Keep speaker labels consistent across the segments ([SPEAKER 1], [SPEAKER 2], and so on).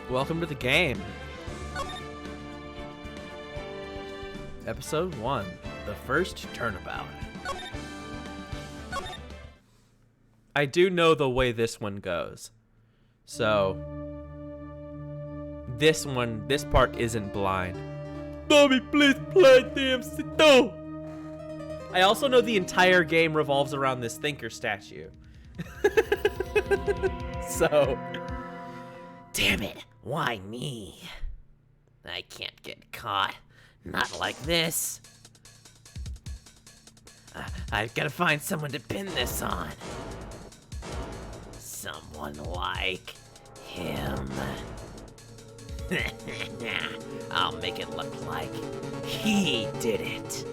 [SPEAKER 1] Welcome to the game. Episode 1, The First Turnabout. I do know the way this one goes. So, this part isn't blind. Mommy, please play DMC2! I also know the entire game revolves around this thinker statue. So,
[SPEAKER 2] damn it, why me? I can't get caught. Not like this. I've got to find someone to pin this on. Someone like him. I'll make it look like he did it.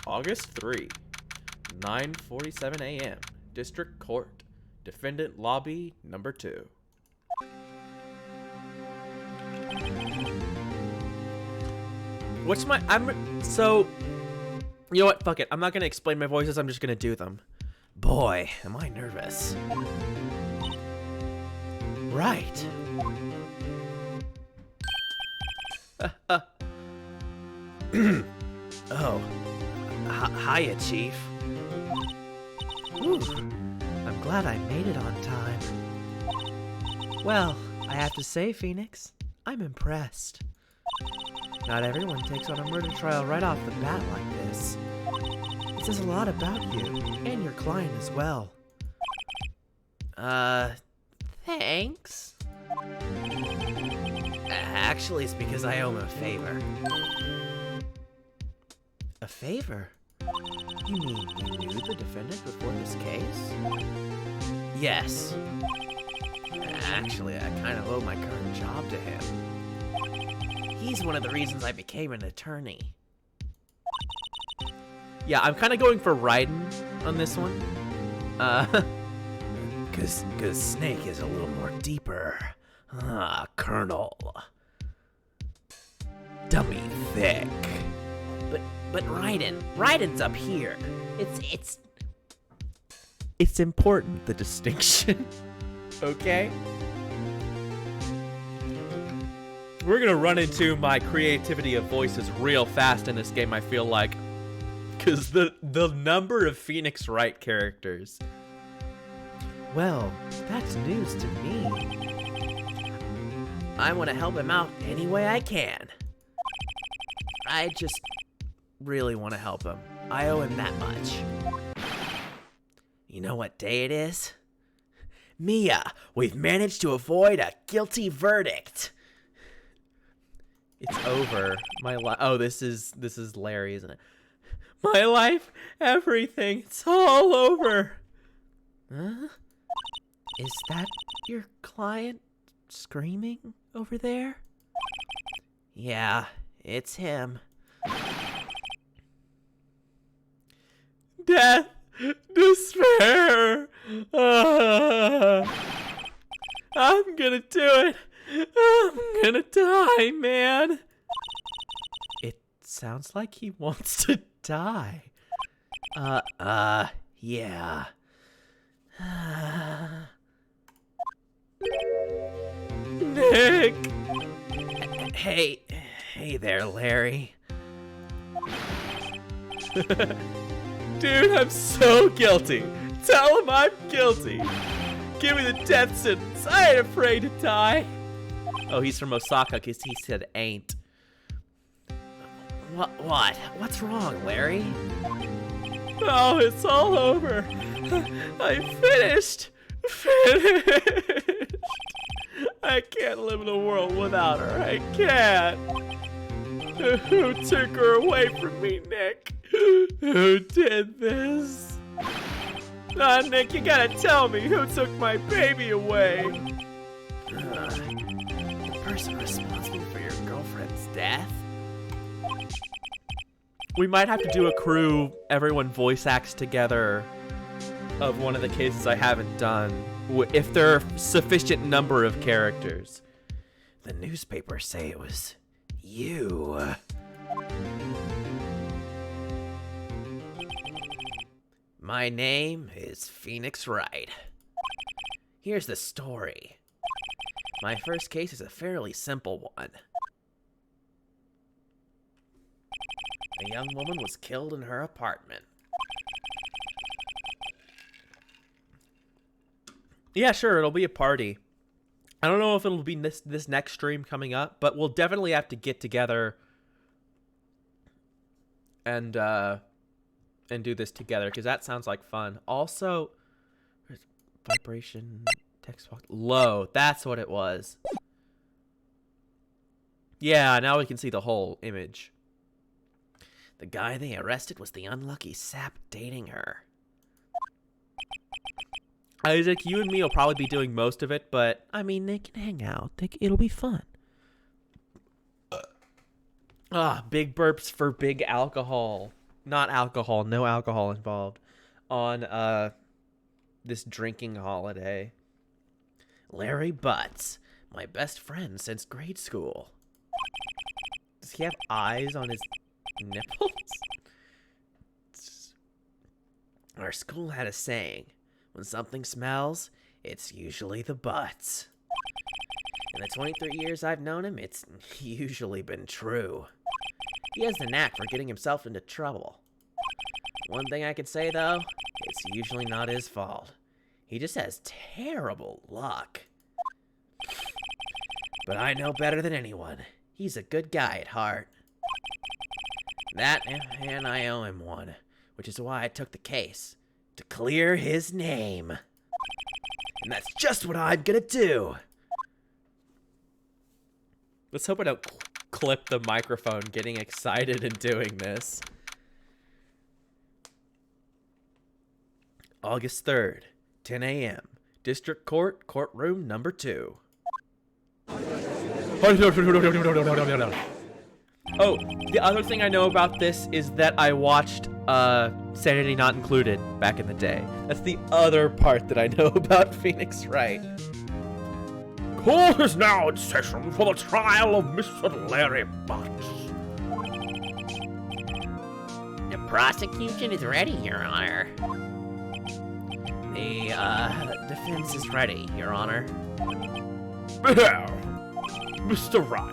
[SPEAKER 1] August 3, 9:47 a.m. District Court. Defendant Lobby Number 2. So, you know what? Fuck it. I'm not going to explain my voices. I'm just going to do them. Boy, am I nervous. Right. Oh. Hiya, Chief. Ooh, I'm glad I made it on time. Well, I have to say, Phoenix, I'm impressed. Not everyone takes on a murder trial right off the bat like this. It says a lot about you, and your client as well.
[SPEAKER 2] Thanks. Actually, it's because I owe him a favor.
[SPEAKER 1] A favor? You mean you knew the defendant before this case?
[SPEAKER 2] Yes. Actually, I kind of owe my current job to him. He's one of the reasons I became an attorney.
[SPEAKER 1] Yeah, I'm kind of going for Wright on this one.
[SPEAKER 2] Cause Snake is a little more deeper. Colonel. Dummy thick. But Raiden's up here.
[SPEAKER 1] It's important, the distinction. Okay? We're gonna run into my creativity of voices real fast in this game, I feel like. Because the number of Phoenix Wright characters. Well, that's news to me.
[SPEAKER 2] I want to help him out any way I can. I just really want to help him. I owe him that much. You know what day it is? Mia, we've managed to avoid a guilty verdict.
[SPEAKER 1] It's over. Oh, this is Larry, isn't it? My life, everything, it's all over.
[SPEAKER 2] Huh? Is that your client screaming over there? Yeah, it's him.
[SPEAKER 1] Death, despair. I'm gonna do it. I'm gonna die, man. It sounds like he wants to die.
[SPEAKER 2] Yeah.
[SPEAKER 1] Nick.
[SPEAKER 2] Hey there, Larry.
[SPEAKER 1] Dude, I'm so guilty. Tell him I'm guilty. Give me the death sentence. I ain't afraid to die. Oh, he's from Osaka because he said ain't.
[SPEAKER 2] What? What's wrong, Larry?
[SPEAKER 1] Oh, it's all over. I finished. I can't live in a world without her. I can't. Who took her away from me, Nick? Who did this? Nick, you gotta tell me who took my baby away.
[SPEAKER 2] The person responsible for your girlfriend's death?
[SPEAKER 1] We might have to do a crew, everyone voice acts together, of one of the cases I haven't done, if there are sufficient number of characters.
[SPEAKER 2] The newspapers say it was you. My name is Phoenix Wright. Here's the story. My first case is a fairly simple one. A young woman was killed in her apartment.
[SPEAKER 1] Yeah, sure, it'll be a party. I don't know if it'll be this next stream coming up, but we'll definitely have to get together and do this together, because that sounds like fun. Also, vibration, text box, low. That's what it was. Yeah, now we can see the whole image.
[SPEAKER 2] The guy they arrested was the unlucky sap dating her.
[SPEAKER 1] Isaac, you and me will probably be doing most of it, but I mean, they can hang out. It'll be fun. Big burps for big alcohol. Not alcohol, no alcohol involved. On this drinking holiday.
[SPEAKER 2] Larry Butts, my best friend since grade school.
[SPEAKER 1] Does he have eyes on his nipples?
[SPEAKER 2] Our school had a saying. When something smells, it's usually the butts. In the 23 years I've known him, it's usually been true. He has the knack for getting himself into trouble. One thing I could say, though, it's usually not his fault. He just has terrible luck. But I know better than anyone. He's a good guy at heart. That, and I owe him one, which is why I took the case. To clear his name. And that's just what I'm gonna do.
[SPEAKER 1] Let's hope I don't clip the microphone getting excited and doing this. August 3rd, 10 a.m. District Court, courtroom number 2. Oh, the other thing I know about this is that I watched Sanity Not Included back in the day. That's the other part that I know about Phoenix Wright.
[SPEAKER 3] Court is now in session for the trial of Mr. Larry Butts.
[SPEAKER 2] The prosecution is ready, Your Honor. The defense is ready, Your Honor.
[SPEAKER 3] Here, Mr. Wright.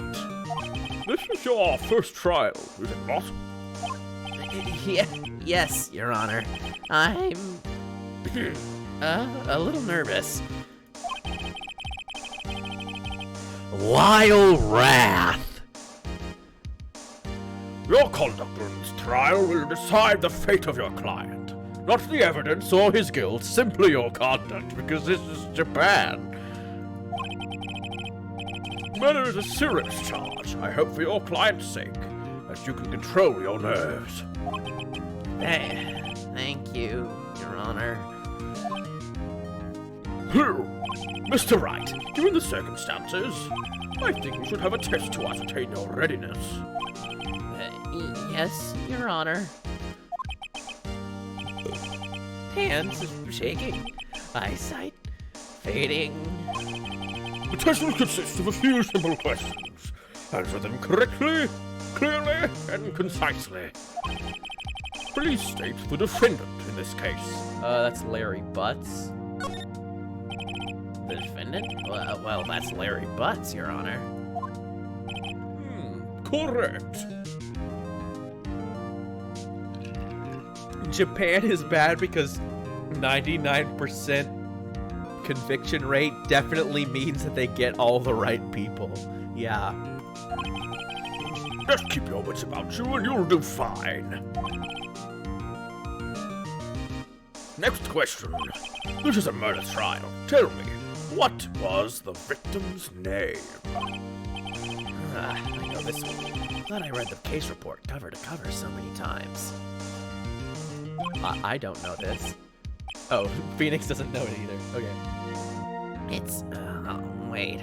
[SPEAKER 3] This is your first trial, is it not?
[SPEAKER 2] Yes, Your Honor. I'm a little nervous. Lyle Wrath.
[SPEAKER 3] Your conduct during this trial will decide the fate of your client. Not the evidence or his guilt, simply your conduct, because this is Japan. Murder is a serious charge. I hope for your client's sake, that you can control your nerves.
[SPEAKER 2] Thank you, Your Honor.
[SPEAKER 3] Mr. Wright, given the circumstances, I think we should have a test to ascertain your readiness.
[SPEAKER 2] Yes, Your Honor. Hands shaking, eyesight fading.
[SPEAKER 3] The test will consist of a few simple questions. Answer them correctly, clearly, and concisely. Please state the defendant in this case.
[SPEAKER 1] That's Larry Butts.
[SPEAKER 2] The defendant? Well, that's Larry Butts, Your Honor.
[SPEAKER 3] Correct.
[SPEAKER 1] Japan is bad because 99% conviction rate definitely means that they get all the right people. Yeah.
[SPEAKER 3] Just keep your wits about you and you'll do fine. Next question. This is a murder trial. Tell me, what was the victim's name?
[SPEAKER 2] I know this one. Thought I read the case report cover to cover so many times.
[SPEAKER 1] I don't know this. Oh, Phoenix doesn't know it either. Okay.
[SPEAKER 2] It's, wait.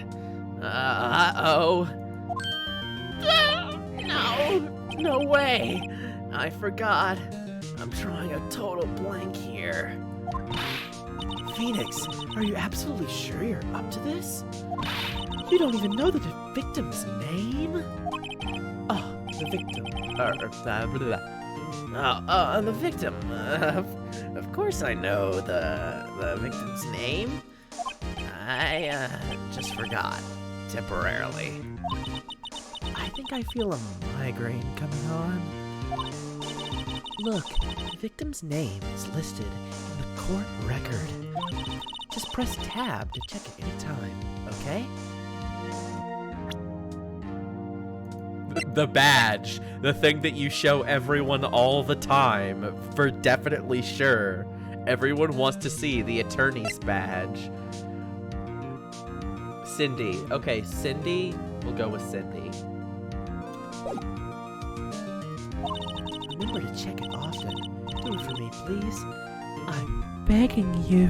[SPEAKER 2] Uh-oh. No way. I forgot. I'm drawing a total blank here. Phoenix, are you absolutely sure you're up to this?
[SPEAKER 1] You don't even know the victim's name? Oh, the victim.
[SPEAKER 2] The victim. Of course I know the victim's name. I just forgot. Temporarily.
[SPEAKER 1] I think I feel a migraine coming on. Look, the victim's name is listed in the court record. Just press tab to check at any time, okay?
[SPEAKER 4] The badge. The thing that you show everyone all the time. For definitely sure. Everyone wants to see the attorney's badge. Cindy. Okay, Cindy. We'll go with Cindy.
[SPEAKER 1] Remember to check it often. Do it for me, please. I'm begging you.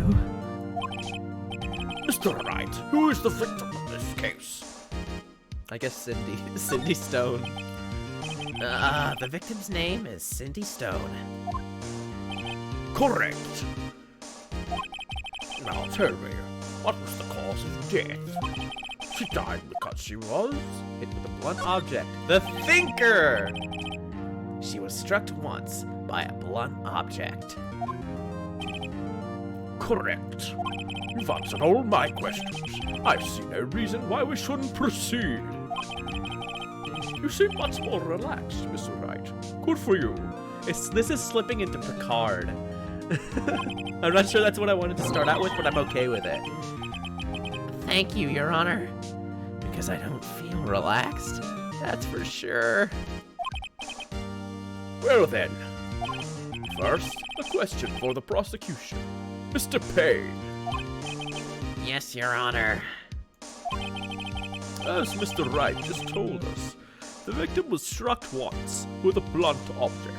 [SPEAKER 3] Mr. Wright, who is the victim of this case?
[SPEAKER 4] I guess Cindy. Cindy Stone.
[SPEAKER 2] The victim's name is Cindy Stone.
[SPEAKER 3] Correct. Now tell me, what was the cause of death? She died because she was
[SPEAKER 4] Hit with a blunt object. The Thinker!
[SPEAKER 2] She was struck once by a blunt object.
[SPEAKER 3] correct. You've answered all my questions. I see no reason why we shouldn't proceed. You seem much more relaxed, Mr. Wright. Good for you.
[SPEAKER 4] This is slipping into Picard. I'm not sure that's what I wanted to start out with, but I'm okay with it.
[SPEAKER 2] Thank you, Your Honor. Because I don't feel relaxed. That's for sure.
[SPEAKER 3] Well then, first, a question for the prosecution. Mr. Payne.
[SPEAKER 2] Yes, Your Honor.
[SPEAKER 3] As Mr. Wright just told us, the victim was struck once with a blunt object.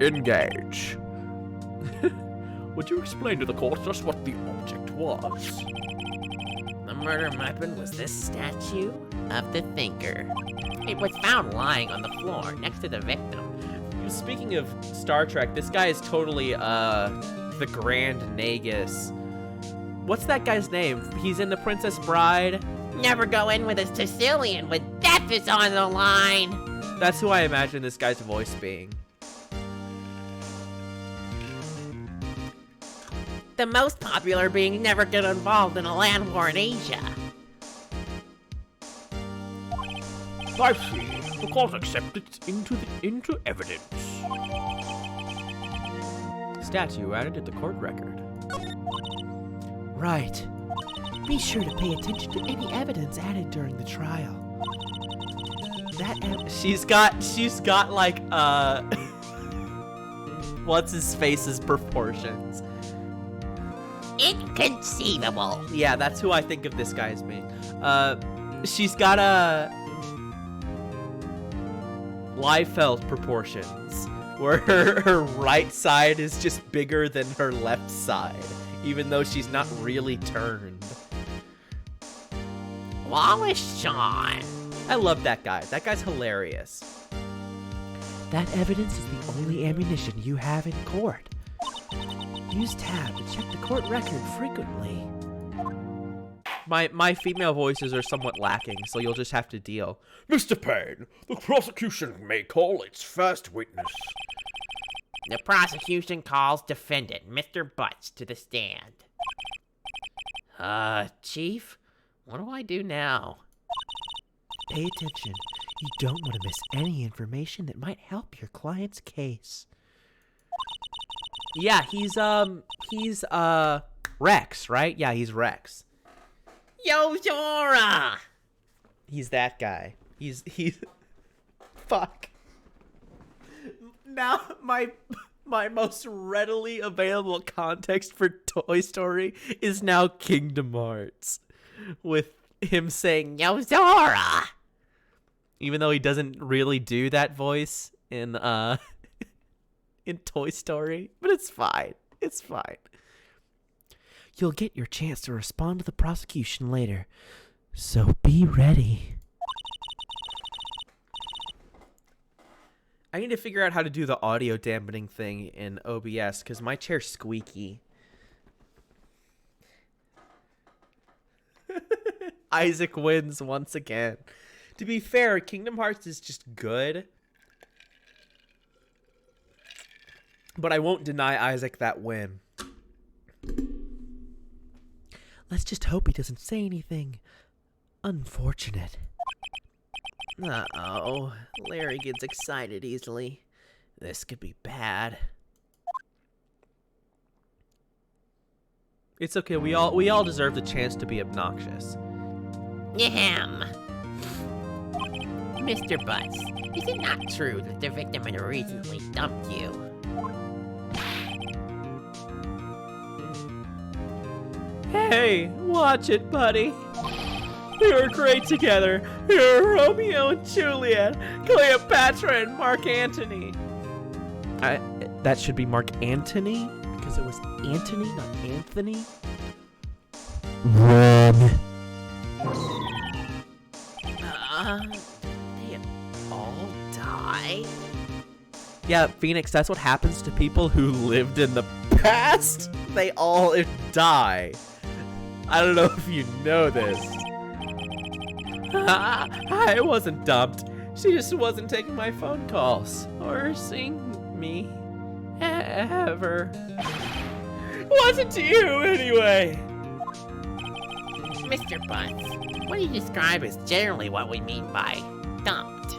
[SPEAKER 3] Engage. Would you explain to the court just what the object was?
[SPEAKER 2] The murder weapon was this statue of the Thinker. It was found lying on the floor next to the victim.
[SPEAKER 4] Speaking of Star Trek, this guy is totally the Grand Nagus. What's that guy's name? He's in The Princess Bride.
[SPEAKER 2] Never go in with a Sicilian when death is on the line.
[SPEAKER 4] That's who I imagine this guy's voice being.
[SPEAKER 2] The most popular being never get involved in a land war in Asia.
[SPEAKER 3] I see. The court accepted into evidence.
[SPEAKER 4] Statue added to the court record.
[SPEAKER 1] Right. Be sure to pay attention to any evidence added during the trial.
[SPEAKER 4] She's got like what's his face's proportions.
[SPEAKER 2] Inconceivable.
[SPEAKER 4] Yeah, that's who I think of this guy as being. She's got a Liefeld proportions, where her right side is just bigger than her left side, even though she's not really turned.
[SPEAKER 2] Wallace Shawn.
[SPEAKER 4] I love that guy. That guy's hilarious.
[SPEAKER 1] That evidence is the only ammunition you have in court. Use tab to check the court record frequently.
[SPEAKER 4] My female voices are somewhat lacking, so you'll just have to deal.
[SPEAKER 3] Mr. Payne, the prosecution may call its first witness.
[SPEAKER 2] The prosecution calls defendant Mr. Butts to the stand. Chief, what do I do now?
[SPEAKER 1] Pay attention. You don't want to miss any information that might help your client's case.
[SPEAKER 4] Yeah, he's Rex, right? Yeah, he's Rex.
[SPEAKER 2] Yo, Zora!
[SPEAKER 4] He's that guy. He's fuck. Now my most readily available context for Toy Story is now Kingdom Hearts, with him saying
[SPEAKER 2] Yo, Zora!
[SPEAKER 4] even though he doesn't really do that voice in in Toy Story, but it's fine. It's fine.
[SPEAKER 1] You'll get your chance to respond to the prosecution later, so be ready.
[SPEAKER 4] I need to figure out how to do the audio dampening thing in OBS because my chair's squeaky. Isaac wins once again. To be fair, Kingdom Hearts is just good. But I won't deny Isaac that win.
[SPEAKER 1] Let's just hope he doesn't say anything unfortunate.
[SPEAKER 2] Uh-oh. Larry gets excited easily. This could be bad.
[SPEAKER 4] It's okay. We all deserve the chance to be obnoxious.
[SPEAKER 5] Ahem. Mr. Butts, is it not true that the victim had recently dumped you?
[SPEAKER 1] Hey, watch it, buddy. We were great together. We were Romeo and Juliet, Cleopatra and Mark Antony. That should be Mark Antony, because it was Antony, not Anthony. Wrong.
[SPEAKER 2] They all die?
[SPEAKER 4] Yeah, Phoenix, that's what happens to people who lived in the past. They all die. I don't know if you know this. I wasn't dumped. She just wasn't taking my phone calls or seeing me ever. Wasn't you anyway?
[SPEAKER 5] Mr. Butts, what you describe is generally what we mean by dumped.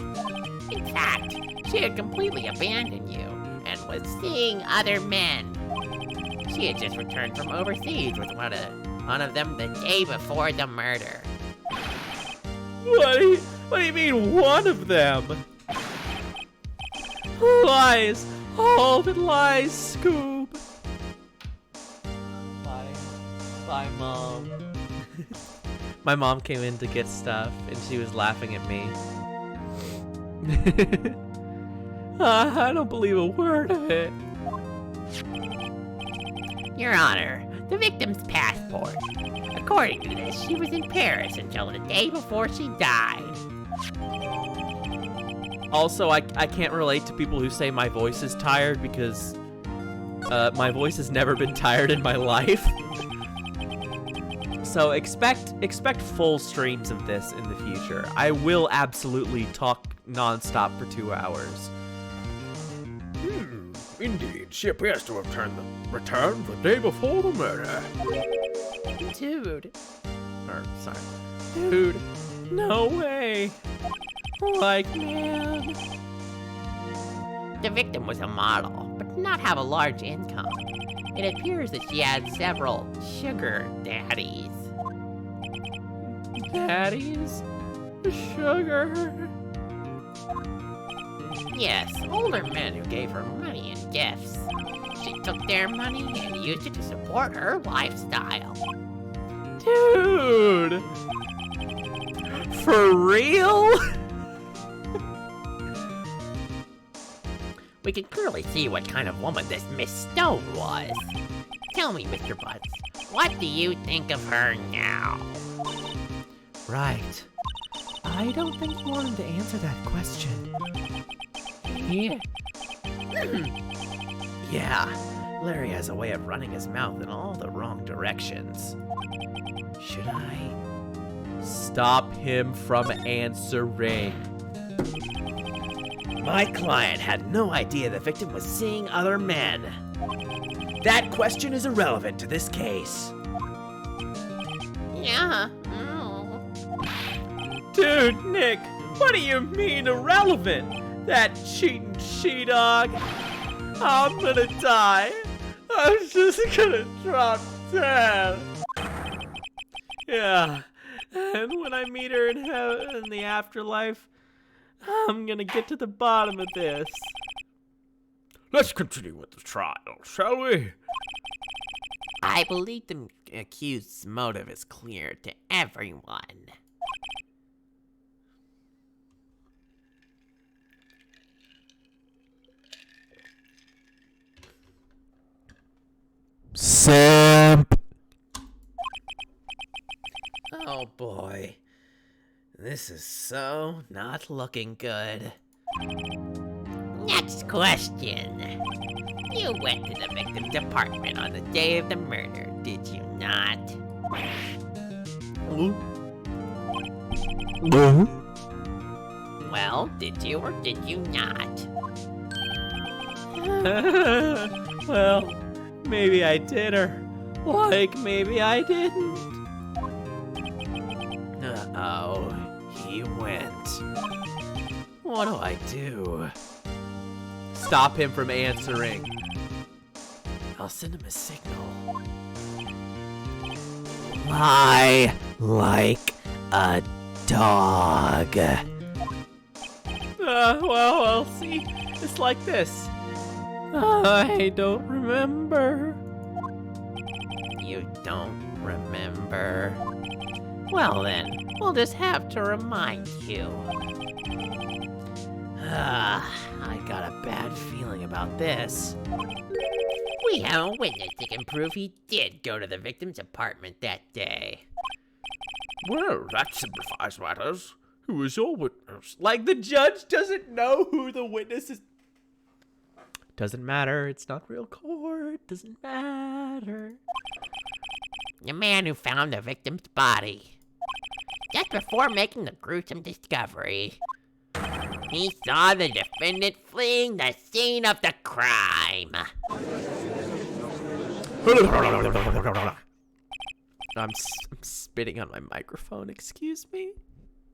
[SPEAKER 5] In fact, she had completely abandoned you and was seeing other men. She had just returned from overseas with one of them the day before the murder.
[SPEAKER 4] What do you mean, one of them? Lies. All but lies, Scoob. Bye, Mom. My mom came in to get stuff, and she was laughing at me. I don't believe a word of it.
[SPEAKER 5] Your Honor, the victim's passport. According to this, she was in Paris until the day before she died.
[SPEAKER 4] Also, I can't relate to people who say my voice is tired because my voice has never been tired in my life. So expect full streams of this in the future. I will absolutely talk nonstop for 2 hours.
[SPEAKER 3] Indeed, she appears to have returned the day before the murder.
[SPEAKER 4] Dude. Dude, no way. Like, man.
[SPEAKER 5] The victim was a model, but did not have a large income. It appears that she had several sugar daddies.
[SPEAKER 4] Daddies? Sugar?
[SPEAKER 5] Yes, older men who gave her money and gifts. She took their money and used it to support her lifestyle.
[SPEAKER 4] Dude! For real?
[SPEAKER 5] We can clearly see what kind of woman this Miss Stone was. Tell me, Mr. Butts, what do you think of her now?
[SPEAKER 1] Right. I don't think you wanted to answer that question.
[SPEAKER 5] Yeah.
[SPEAKER 2] Yeah, Larry has a way of running his mouth in all the wrong directions. Should I?
[SPEAKER 4] Stop him from answering.
[SPEAKER 2] My client had no idea the victim was seeing other men. That question is irrelevant to this case.
[SPEAKER 5] Yeah.
[SPEAKER 4] Dude, Nick, what do you mean irrelevant? That cheating she-dog? I'm gonna die. I'm just gonna drop dead. Yeah, and when I meet her in heaven in the afterlife, I'm gonna get to the bottom of this.
[SPEAKER 3] Let's continue with the trial, shall we?
[SPEAKER 5] I believe the accused's motive is clear to everyone.
[SPEAKER 1] Simp.
[SPEAKER 2] Oh boy. This is so not looking good.
[SPEAKER 5] Next question. You went to the victim's apartment on the day of the murder, did you not? Well, did you or did you not?
[SPEAKER 4] Well, maybe I did, or like maybe I didn't.
[SPEAKER 2] Oh, he went. What do I do?
[SPEAKER 4] Stop him from answering.
[SPEAKER 2] I'll send him a signal. Lie like a dog.
[SPEAKER 4] Well, I'll see. It's like this. I don't remember.
[SPEAKER 5] You don't remember? Well then, we'll just have to remind you.
[SPEAKER 2] I got a bad feeling about this.
[SPEAKER 5] We have a witness that can prove he did go to the victim's apartment that day.
[SPEAKER 3] Well, that simplifies matters. Who is your witness?
[SPEAKER 4] Like the judge doesn't know who the witness is. Doesn't matter. It's not real court. Doesn't matter.
[SPEAKER 5] The man who found the victim's body. Just before making the gruesome discovery, he saw the defendant fleeing the scene of the crime.
[SPEAKER 4] I'm spitting on my microphone. Excuse me?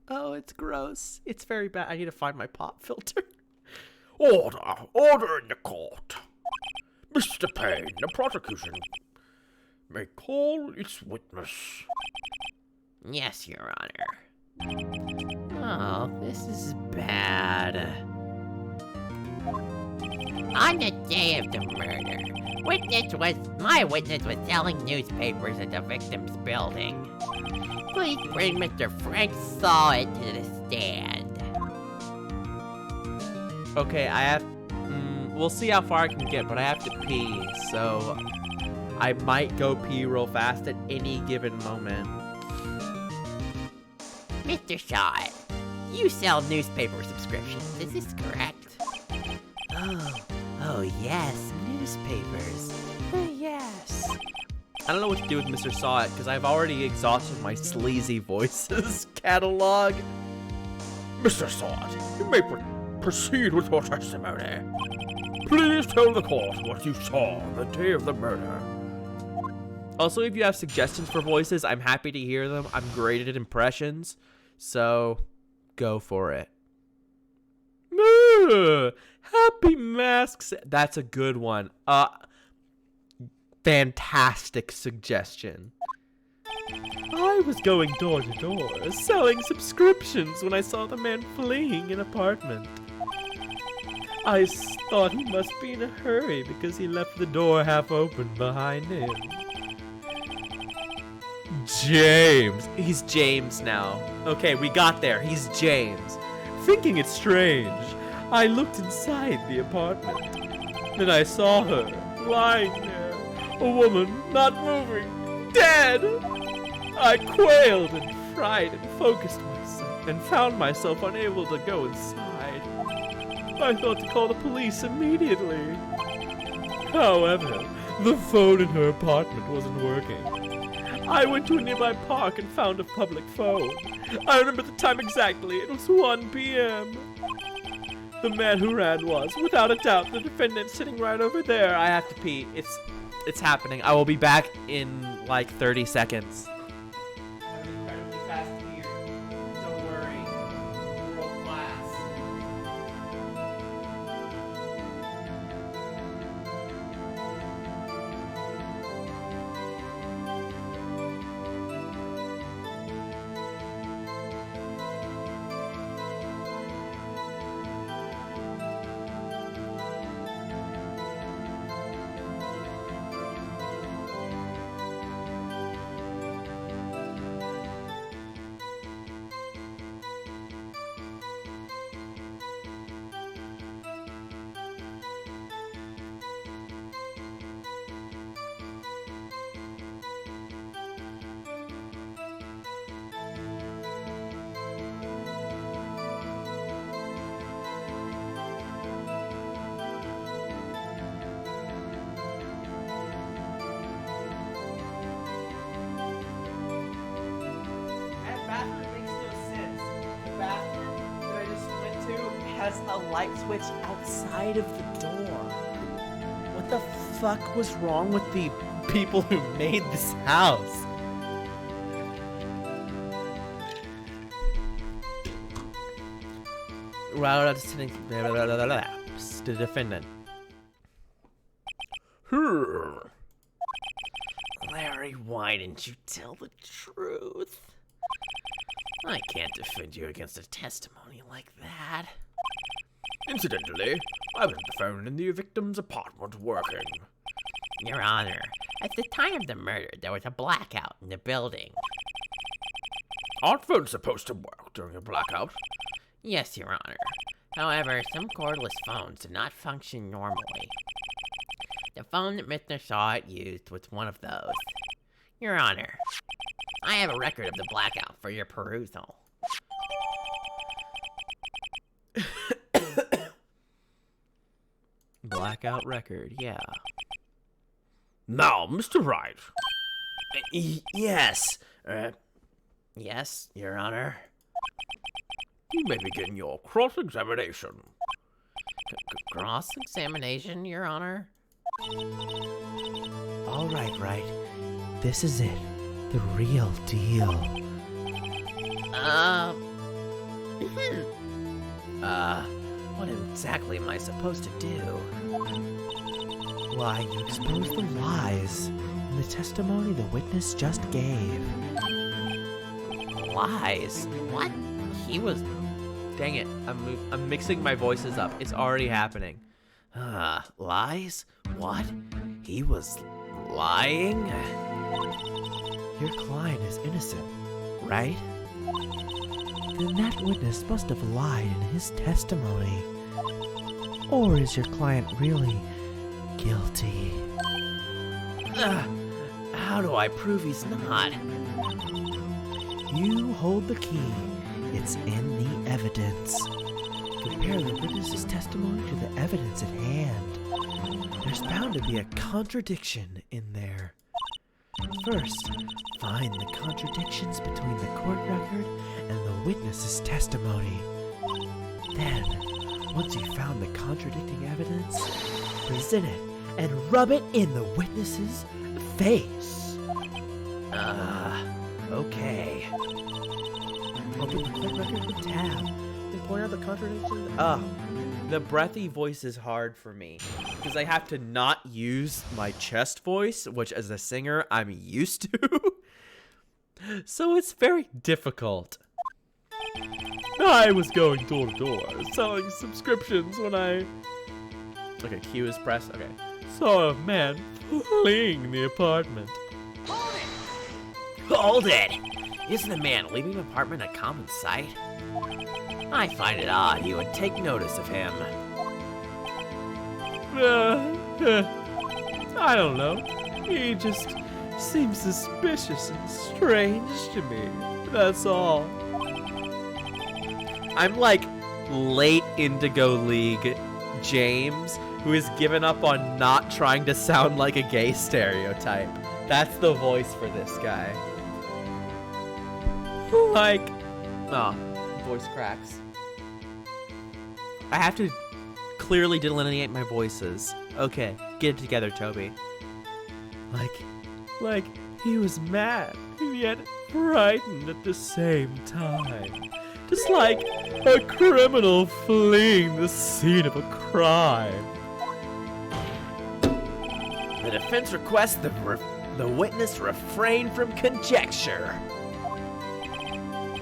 [SPEAKER 4] Oh, it's gross. It's very bad. I need to find my pop filter.
[SPEAKER 3] Order! Order in the court! Mr. Payne, the prosecution may call its witness.
[SPEAKER 5] Yes, Your Honor. Oh, this is bad. On the day of the murder, my witness was selling newspapers at the victim's building. Please bring Mr. Frank Sawit to the stand.
[SPEAKER 4] Okay, I have... we'll see how far I can get, but I have to pee, so... I might go pee real fast at any given moment.
[SPEAKER 5] Mr. Sawit, you sell newspaper subscriptions, is this correct?
[SPEAKER 2] Oh yes, newspapers. Yes.
[SPEAKER 4] I don't know what to do with Mr. Sawit, because I've already exhausted my sleazy voices catalog.
[SPEAKER 3] Mr. Sawit, you may proceed with your testimony. Please tell the court what you saw on the day of the murder.
[SPEAKER 4] Also, if you have suggestions for voices, I'm happy to hear them. I'm great at impressions, so go for it. Happy masks. That's a good one. Fantastic suggestion. I was going door to door, selling subscriptions when I saw the man fleeing an apartment. I thought he must be in a hurry because he left the door half open behind him. James. He's James now. Okay, we got there. He's James. Thinking it strange, I looked inside the apartment. Then I saw her, lying there. A woman, not moving, dead. I quailed and fried and focused myself and found myself unable to go inside. I thought to call the police immediately. However, the phone in her apartment wasn't working. I went to a nearby park and found a public phone. I remember the time exactly. It was 1 p.m. The man who ran was, without a doubt, the defendant sitting right over there. I have to pee. It's happening. I will be back in like 30 seconds. Has a light switch outside of the door. What the fuck was wrong with the people who made this house? The defendant.
[SPEAKER 2] Larry, why didn't you tell the truth? I can't defend you against a testimony like that.
[SPEAKER 3] Incidentally, I was on the phone in the victim's apartment working.
[SPEAKER 5] Your Honor, at the time of the murder, there was a blackout in the building.
[SPEAKER 3] Aren't phones supposed to work during a blackout?
[SPEAKER 5] Yes, Your Honor. However, some cordless phones do not function normally. The phone that Mr. Shaw used was one of those. Your Honor, I have a record of the blackout for your perusal.
[SPEAKER 4] Blackout record, yeah.
[SPEAKER 3] Now, Mr. Wright.
[SPEAKER 2] Yes. Yes, Your Honor.
[SPEAKER 3] You may begin your cross-examination.
[SPEAKER 5] Cross-examination, Your Honor?
[SPEAKER 1] All right, Wright. This is it. The real deal.
[SPEAKER 2] What exactly am I supposed to do?
[SPEAKER 1] Why, you expose the lies in the testimony the witness just gave.
[SPEAKER 2] Lies?
[SPEAKER 5] What?
[SPEAKER 2] He was...
[SPEAKER 4] Dang it, I'm mixing my voices up. It's already happening.
[SPEAKER 2] Lies? What? He was lying?
[SPEAKER 1] Your client is innocent, right? Then that witness must have lied in his testimony. Or is your client really guilty?
[SPEAKER 2] How do I prove he's not?
[SPEAKER 1] You hold the key. It's in the evidence. Compare the witness's testimony to the evidence at hand. There's bound to be a contradiction in there. First, find the contradictions between the court record and the witness's testimony. Then, once you've found the contradicting evidence, present it and rub it in the witness's face.
[SPEAKER 2] Okay.
[SPEAKER 1] Open the court record with tab.
[SPEAKER 4] Then point out the contradictions. The breathy voice is hard for me because I have to not use my chest voice, which as a singer I'm used to. So it's very difficult. I was going door to door selling subscriptions when I... Okay, Q is pressed. Okay. Saw a man fleeing the apartment.
[SPEAKER 2] Hold it! Isn't a man leaving an apartment a common sight? I find it odd you would take notice of him.
[SPEAKER 4] I don't know. He just seems suspicious and strange to me. That's all. I'm like late Indigo League James, who has given up on not trying to sound like a gay stereotype. That's the voice for this guy. Like, voice cracks. I have to clearly delineate my voices. Okay, get it together, Toby. Like he was mad and yet frightened at the same time. Just like a criminal fleeing the scene of a crime.
[SPEAKER 2] The defense requests the witness refrain from conjecture.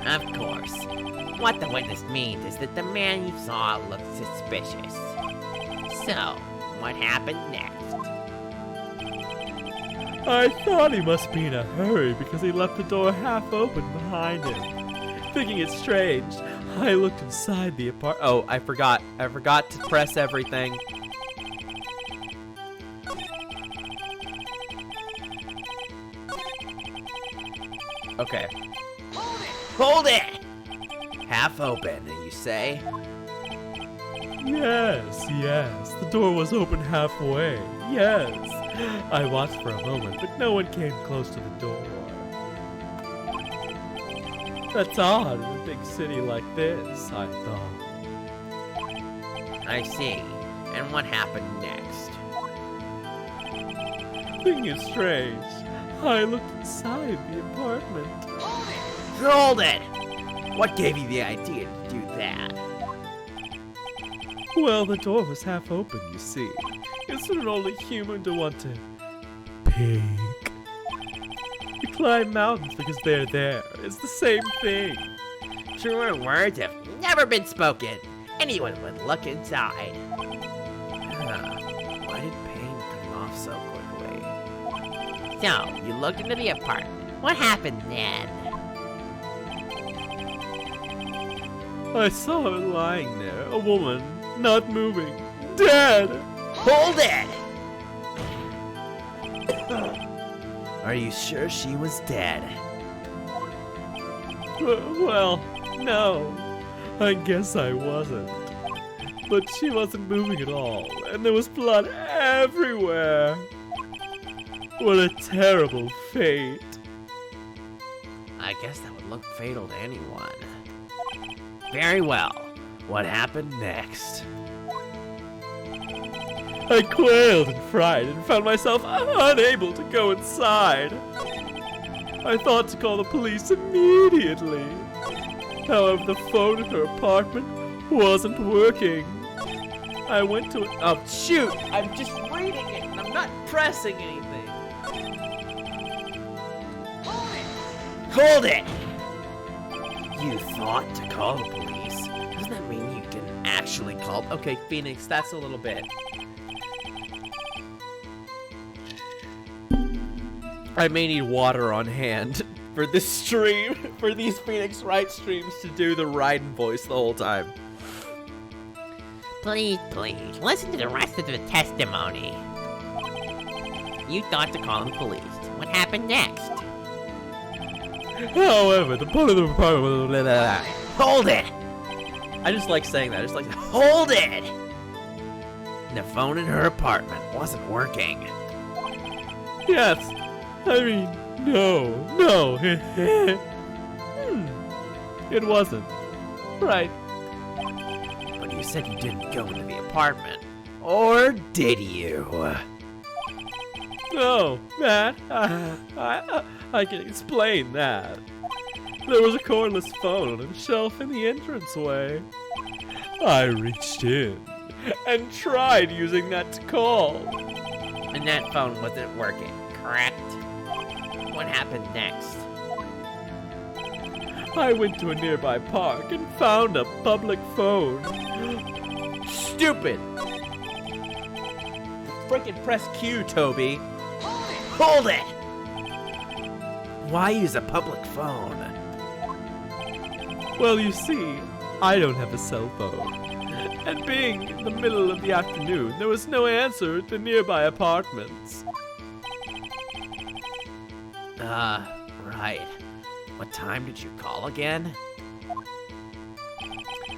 [SPEAKER 5] Of course. What the witness means is that the man you saw looked suspicious. So, what happened next?
[SPEAKER 4] I thought he must be in a hurry because he left the door half open behind him. Thinking it strange, I looked inside the apartment. Oh, I forgot. I forgot to press everything. Okay.
[SPEAKER 2] Hold it! Half open, you say?
[SPEAKER 4] Yes. The door was open halfway. Yes. I watched for a moment, but no one came close to the door. That's odd in a big city like this, I thought.
[SPEAKER 5] I see. And what happened next?
[SPEAKER 4] Thinking it strange, I looked inside the apartment.
[SPEAKER 2] Hold it! What gave you the idea to do that?
[SPEAKER 4] Well, the door was half open, you see. Isn't it only human to want to peek? You climb mountains because they're there. It's the same thing.
[SPEAKER 5] Truer words have never been spoken. Anyone would look inside.
[SPEAKER 2] Why did pain come off so quickly?
[SPEAKER 5] So, you looked into the apartment. What happened then?
[SPEAKER 4] I saw her lying there, a woman, not moving, dead.
[SPEAKER 5] Hold it!
[SPEAKER 2] Are you sure she was dead?
[SPEAKER 4] Well, no, I guess I wasn't. But she wasn't moving at all, and there was blood everywhere. What a terrible fate.
[SPEAKER 2] I guess that would look fatal to anyone. Very well. What happened next?
[SPEAKER 4] I quailed in fright and found myself unable to go inside. I thought to call the police immediately. However, the phone in her apartment wasn't working. I went to it.
[SPEAKER 1] Oh, shoot! I'm just reading it and I'm not pressing anything.
[SPEAKER 2] Hold it! You thought to call the police? Doesn't that mean you didn't actually call?
[SPEAKER 1] Okay, Phoenix, that's a little bit. I may need water on hand for this stream, for these Phoenix Wright streams to do the Raiden voice the whole time.
[SPEAKER 5] Please, listen to the rest of the testimony. You thought to call the police. What happened next?
[SPEAKER 4] However, the point of the apartment.
[SPEAKER 2] Hold it!
[SPEAKER 1] I just like saying that. I just like,
[SPEAKER 2] Hold it! The phone in her apartment wasn't working.
[SPEAKER 4] Yes, I mean, no. It wasn't. Right.
[SPEAKER 2] But you said you didn't go into the apartment. Or did you?
[SPEAKER 4] No, Matt, I can explain that. There was a cordless phone on a shelf in the entranceway. I reached in and tried using that to call.
[SPEAKER 5] And that phone wasn't working, correct? What happened next?
[SPEAKER 4] I went to a nearby park and found a public phone.
[SPEAKER 1] stupid! Frickin' press Q, Toby.
[SPEAKER 2] Hold it! Why use a public phone?
[SPEAKER 4] Well, you see, I don't have a cell phone. And being in the middle of the afternoon, there was no answer at the nearby apartments.
[SPEAKER 2] Right. What time did you call again?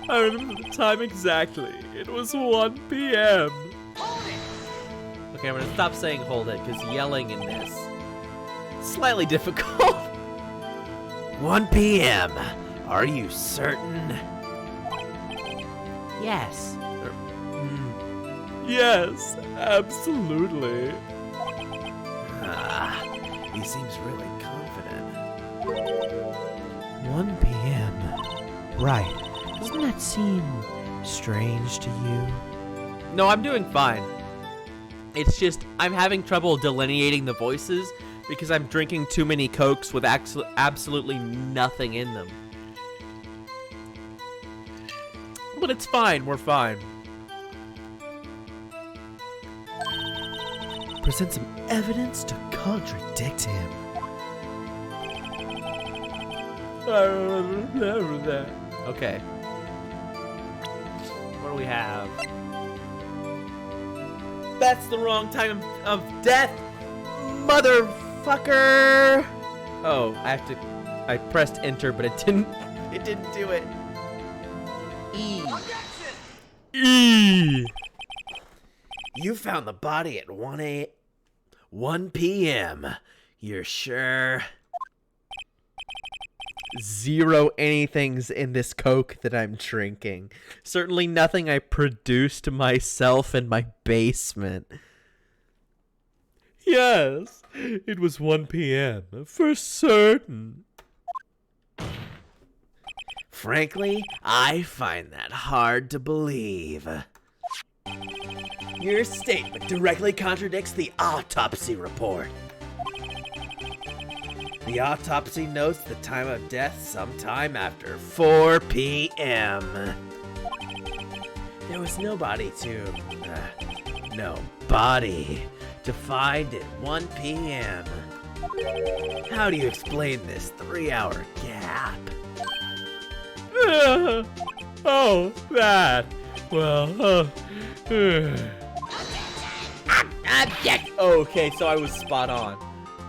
[SPEAKER 4] I remember the time exactly. It was 1 p.m.
[SPEAKER 1] Okay, I'm gonna stop saying hold it, because yelling in this is slightly difficult.
[SPEAKER 2] 1 p.m. Are you certain?
[SPEAKER 1] Yes.
[SPEAKER 4] Yes, absolutely.
[SPEAKER 2] He seems really confident.
[SPEAKER 1] 1 p.m. Right. Doesn't that seem strange to you? No, I'm doing fine. It's just I'm having trouble delineating the voices because I'm drinking too many Cokes with absolutely nothing in them. But it's fine, we're fine. Present some evidence to contradict him.
[SPEAKER 4] I remember that.
[SPEAKER 1] Okay. What do we have? That's the wrong time of death, motherfucker! Oh, I pressed enter, but it didn't do it. E.
[SPEAKER 4] E.
[SPEAKER 2] You found the body at 1 p.m. You're sure?
[SPEAKER 1] 0 anythings in this Coke that I'm drinking. Certainly nothing I produced myself in my basement.
[SPEAKER 4] Yes, it was 1 p.m. for certain.
[SPEAKER 2] Frankly, I find that hard to believe. Your statement directly contradicts the autopsy report. The autopsy notes the time of death sometime after 4 p.m. There was no body to find at 1 p.m. How do you explain this 3-hour gap?
[SPEAKER 4] Oh, that. Well,
[SPEAKER 5] Object!
[SPEAKER 4] okay, so I was spot on.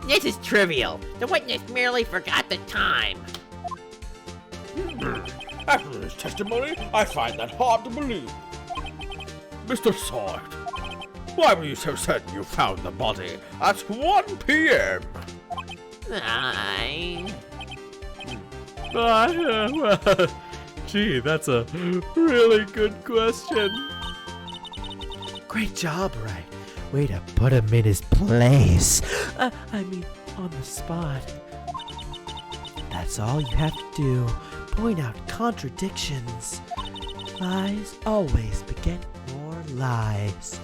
[SPEAKER 5] This is trivial. The witness merely forgot the time.
[SPEAKER 3] After this testimony, I find that hard to believe. Mr. Sword, why were you so certain you found the body at 1 p.m.?
[SPEAKER 4] Well, gee, that's a really good question.
[SPEAKER 1] Great job, Wright. Way to put him in his place. I mean, on the spot. That's all you have to do. Point out contradictions. Lies always beget more lies.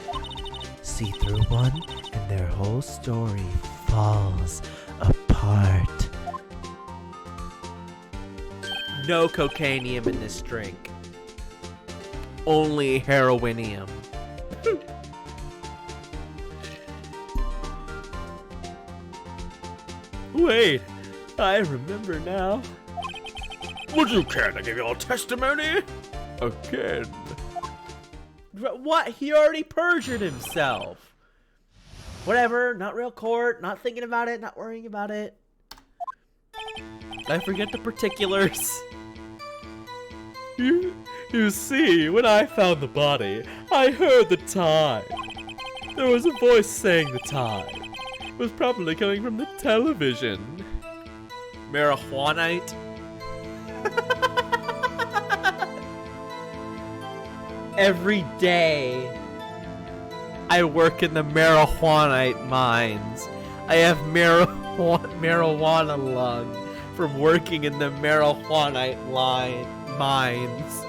[SPEAKER 1] See through one, and their whole story falls apart.
[SPEAKER 4] No cocainium in this drink. Only heroinium. Wait, I remember now.
[SPEAKER 3] Would you care to give your testimony? Again.
[SPEAKER 4] What? He already perjured himself. Whatever, not real court, not thinking about it, not worrying about it. I forget the particulars. You see, when I found the body, I heard the time. There was a voice saying the time. It was probably coming from the television. Marijuanite? Every day, I work in the marijuanite mines. I have marijuana lung from working in the marijuanite mines.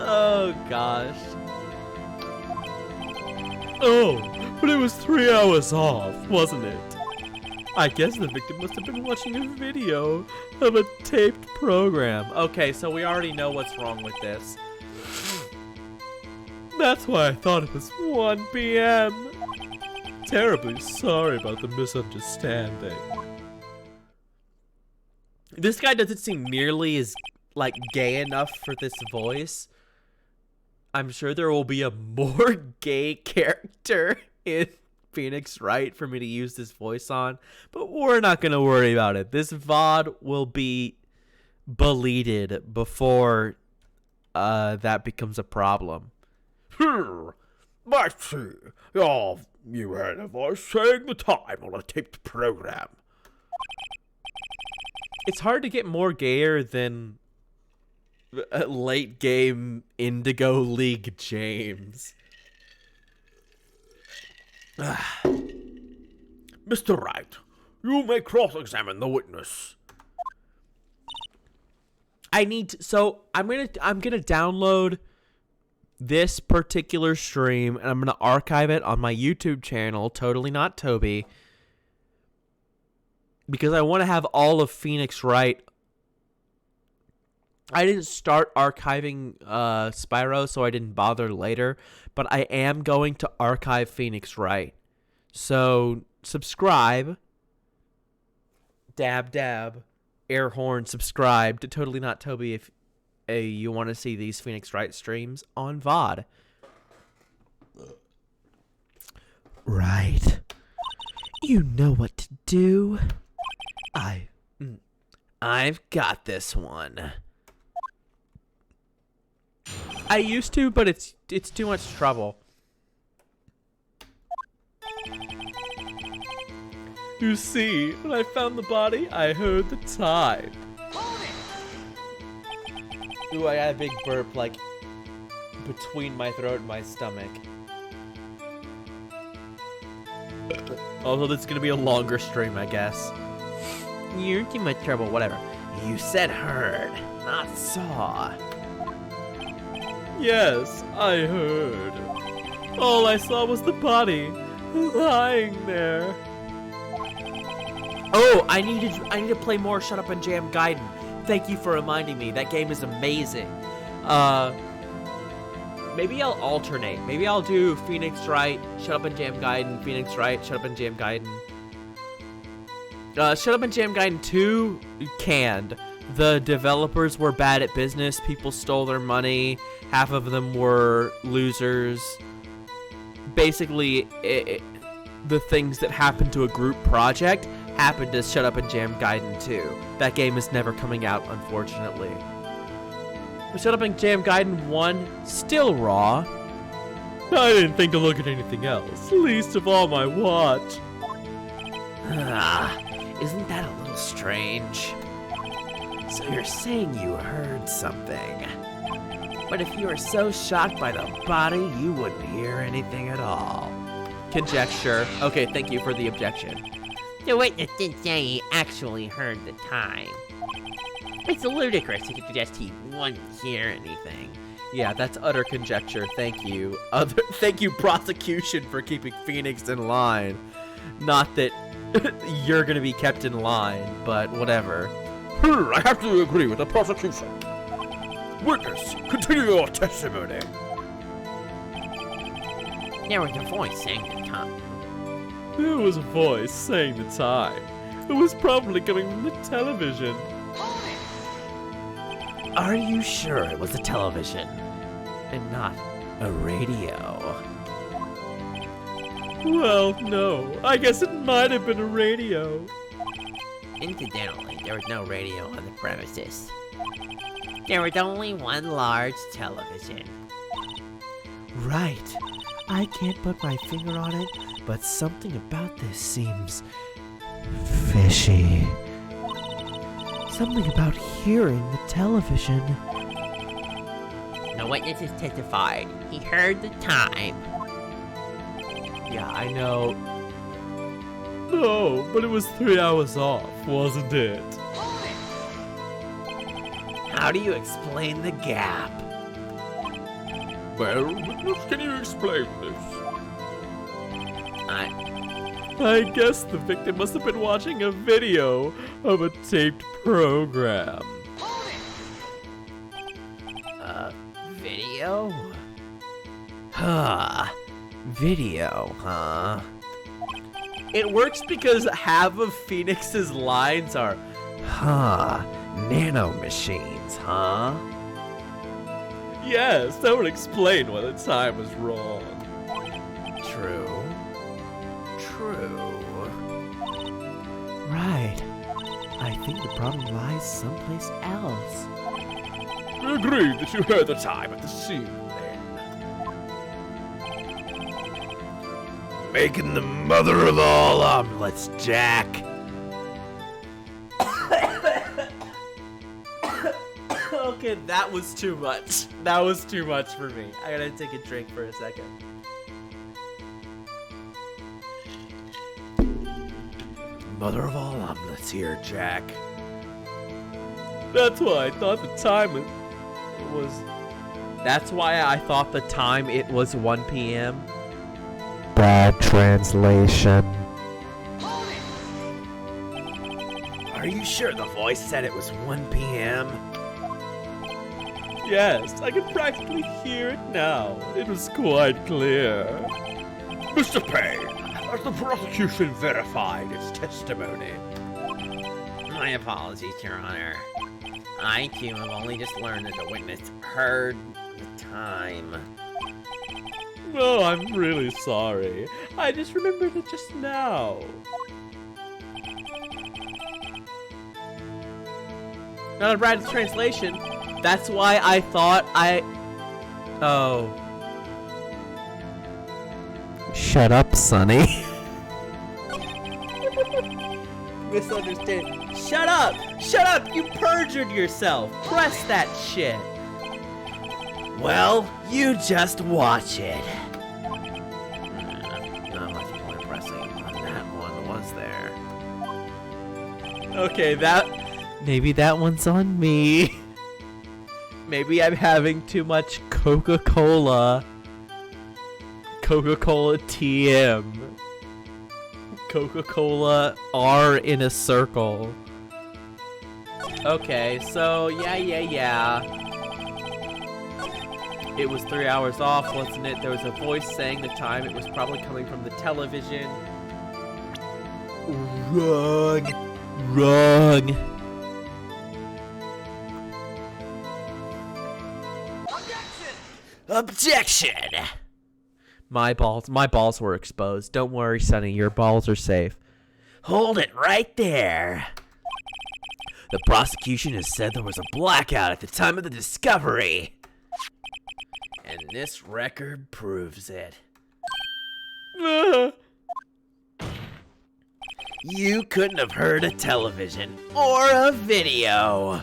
[SPEAKER 4] Oh gosh. Oh, but it was 3 hours off, wasn't it? I guess the victim must have been watching a video of a taped program. Okay, so we already know what's wrong with this. That's why I thought it was 1 p.m. Terribly sorry about the misunderstanding. This guy doesn't seem nearly as, like, gay enough for this voice. I'm sure there will be a more gay character in Phoenix Wright for me to use this voice on, but we're not going to worry about it. This VOD will be deleted before that becomes a problem.
[SPEAKER 3] I see. Oh, you heard a voice saying the time on a taped program.
[SPEAKER 4] It's hard to get more gayer than late game Indigo League James.
[SPEAKER 3] Mr. Wright, you may cross-examine the witness.
[SPEAKER 4] I'm gonna download this particular stream and I'm gonna archive it on my YouTube channel, Totally Not Toby, because I want to have all of Phoenix Wright. I didn't start archiving Spyro, so I didn't bother later, but I am going to archive Phoenix Wright. So subscribe, dab, air horn, subscribe to Totally Not Toby if you want to see these Phoenix Wright streams on VOD.
[SPEAKER 1] Right. You know what to do.
[SPEAKER 2] I've got this one.
[SPEAKER 4] I used to, but it's too much trouble. You see, when I found the body, I heard the time. Ooh, I got a big burp, like, between my throat and my stomach. Although this is gonna be a longer stream, I guess.
[SPEAKER 2] You're too much trouble, whatever. You said heard, not saw.
[SPEAKER 4] Yes, I heard. All I saw was the body lying there. Oh, I need to play more Shut Up and Jam Gaiden. Thank you for reminding me. That game is amazing. Maybe I'll alternate. Maybe I'll do Phoenix Wright, Shut Up and Jam Gaiden, Phoenix Wright, Shut Up and Jam Gaiden. Shut Up and Jam Gaiden 2 canned. The developers were bad at business. People stole their money. Half of them were losers. Basically, the things that happened to a group project happened to Shut Up and Jam Gaiden 2. That game is never coming out, unfortunately. But Shut Up and Jam Gaiden 1, still raw. I didn't think to look at anything else, least of all my watch.
[SPEAKER 2] Isn't that a little strange? So you're saying you heard something. But if you were so shocked by the body, you wouldn't hear anything at all.
[SPEAKER 4] Conjecture. Okay, thank you for the objection.
[SPEAKER 5] The witness did say he actually heard the time. It's ludicrous to suggest he wouldn't hear anything.
[SPEAKER 4] Yeah, that's utter conjecture. Thank you. Thank you, prosecution, for keeping Phoenix in line. Not that you're gonna be kept in line, but whatever.
[SPEAKER 3] I have to agree with the prosecution. Witness, continue your testimony.
[SPEAKER 5] There was a voice saying the time.
[SPEAKER 4] There was a voice saying the time. It was probably coming from the television.
[SPEAKER 2] Are you sure it was a television and not a radio?
[SPEAKER 4] Well, no. I guess it might have been a radio.
[SPEAKER 5] Incidentally, there was no radio on the premises. There was only one large television.
[SPEAKER 1] Right. I can't put my finger on it, but something about this seems fishy. Something about hearing the television.
[SPEAKER 5] The witnesses testified. He heard the time.
[SPEAKER 4] Yeah, I know. No, but it was 3 hours off, wasn't it?
[SPEAKER 2] How do you explain the gap?
[SPEAKER 3] Well, witness, can you explain this?
[SPEAKER 4] I guess the victim must have been watching a video of a taped program.
[SPEAKER 2] Video? Video, huh?
[SPEAKER 4] It works because half of Phoenix's lines are,
[SPEAKER 2] Nano machines, huh?
[SPEAKER 4] yes, that would explain why the time was wrong.
[SPEAKER 2] True.
[SPEAKER 1] Right. I think the problem lies someplace else.
[SPEAKER 3] Agreed that you heard the time at the scene, then.
[SPEAKER 2] Making the mother of all omelets, Jack.
[SPEAKER 4] Okay, that was too much. That was too much for me. I gotta take a drink for a second.
[SPEAKER 2] Mother of all omelets here, Jack.
[SPEAKER 4] That's why I thought the time was... That's why I thought the time it was 1 p.m.
[SPEAKER 1] Bad translation.
[SPEAKER 2] Are you sure the voice said it was 1 p.m.?
[SPEAKER 4] Yes, I can practically hear it now. It was quite clear.
[SPEAKER 3] Mr. Payne, has the prosecution verified its testimony?
[SPEAKER 5] My apologies, Your Honor. I, too, have only just learned that the witness heard the time.
[SPEAKER 4] Oh, I'm really sorry. I just remembered it just now. Not a bad translation. That's why I thought Oh.
[SPEAKER 1] Shut up, Sonny.
[SPEAKER 4] Misunderstand. Shut up! Shut up! You perjured yourself! Press that shit!
[SPEAKER 2] Well, you just watch it. Not much point pressing on that one, was there?
[SPEAKER 4] Okay, maybe that one's on me. Maybe I'm having too much Coca-Cola. Coca-Cola TM. Coca-Cola R in a circle. Okay, so yeah. It was 3 hours off, wasn't it? There was a voice saying the time. It was probably coming from the television. Wrong.
[SPEAKER 2] Objection!
[SPEAKER 4] My balls were exposed. Don't worry, Sonny, your balls are safe.
[SPEAKER 2] Hold it right there. The prosecution has said there was a blackout at the time of the discovery. And this record proves it. You couldn't have heard a television or a video.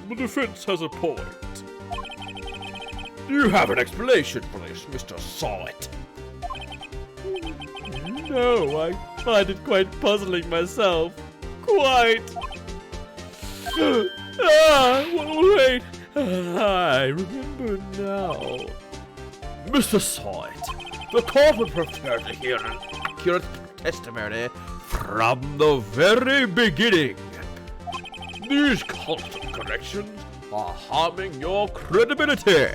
[SPEAKER 3] The defense has a point. Do you have an explanation for this, Mr. Solid?
[SPEAKER 4] No, I find it quite puzzling myself. Quite. Wait. I remember now.
[SPEAKER 3] Mr. Solid, the court would prefer to hear an accurate testimony from the very beginning. These constant corrections are harming your credibility.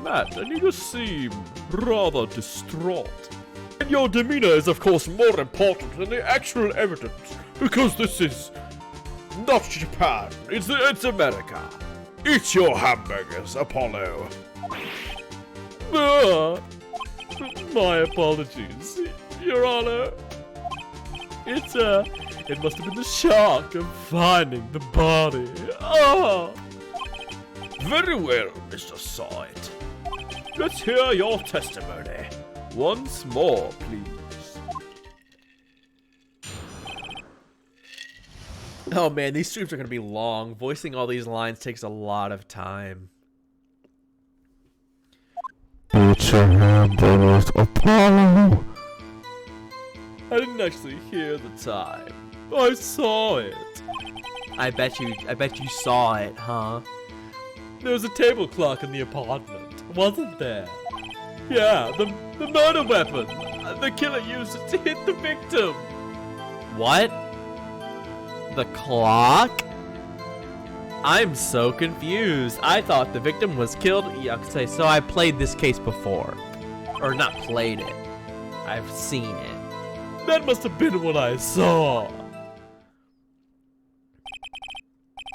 [SPEAKER 3] Matt, and you just seem rather distraught. And your demeanor is of course more important than the actual evidence, because this is not Japan, it's America. Eat your hamburgers, Apollo.
[SPEAKER 4] My apologies, Your Honor. It must have been the shock of finding the body. Oh!
[SPEAKER 3] Very well, Mr. Solid. Let's hear your testimony. Once more, please.
[SPEAKER 4] Oh man, these streams are gonna be long. Voicing all these lines takes a lot of time.
[SPEAKER 3] Eat your hamburgers, Apollo.
[SPEAKER 4] I didn't actually hear the time. I saw it. I bet you saw it, huh? There was a table clock in the apartment, wasn't there? Yeah, the murder weapon. The killer used it to hit the victim. What? The clock? I'm so confused. I thought the victim was killed. Yeah, okay, so I played this case before. Or not played it. I've seen it. That must have been what I saw.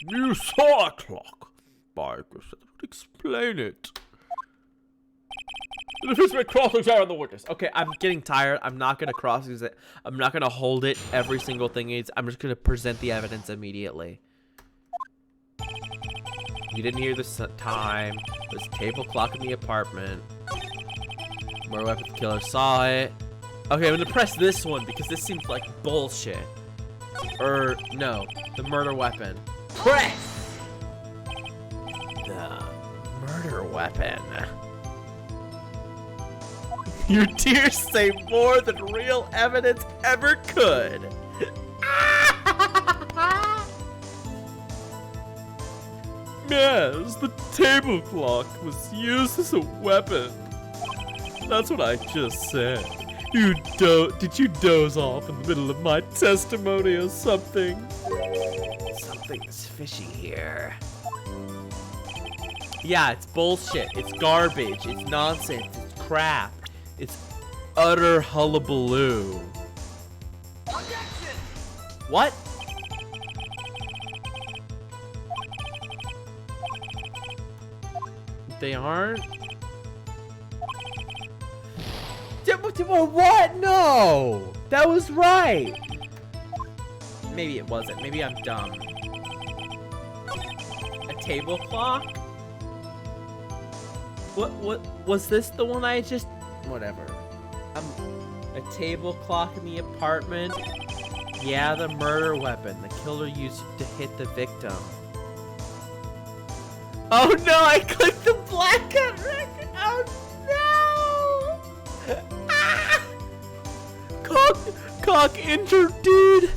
[SPEAKER 3] You saw a clock. By guess that would explain it.
[SPEAKER 4] The defense may cross-examine the witness. Okay, I'm getting tired. I'm not gonna cross-examine. I'm not gonna hold it every single thing. I'm just gonna present the evidence immediately. You didn't hear the time. There's a table clock in the apartment. Murder weapon killer saw it. Okay, I'm gonna press this one because this seems like bullshit. Or no, the murder weapon.
[SPEAKER 2] Press the murder weapon.
[SPEAKER 4] Your tears say more than real evidence ever could. Yes, the table clock was used as a weapon. That's what I just said. Did you doze off in the middle of my testimony or something?
[SPEAKER 2] Something's fishy here.
[SPEAKER 4] Yeah, it's bullshit. It's garbage. It's nonsense. It's crap. It's utter hullabaloo.
[SPEAKER 2] Objection!
[SPEAKER 4] What? They aren't? What? No! That was right! Maybe it wasn't. Maybe I'm dumb. A table clock? What was this the one I just... Whatever. A table clock in the apartment? Yeah, the murder weapon. The killer used it to hit the victim. Oh no, I clicked the blackout record! Oh no! Ah! clock entered, dude.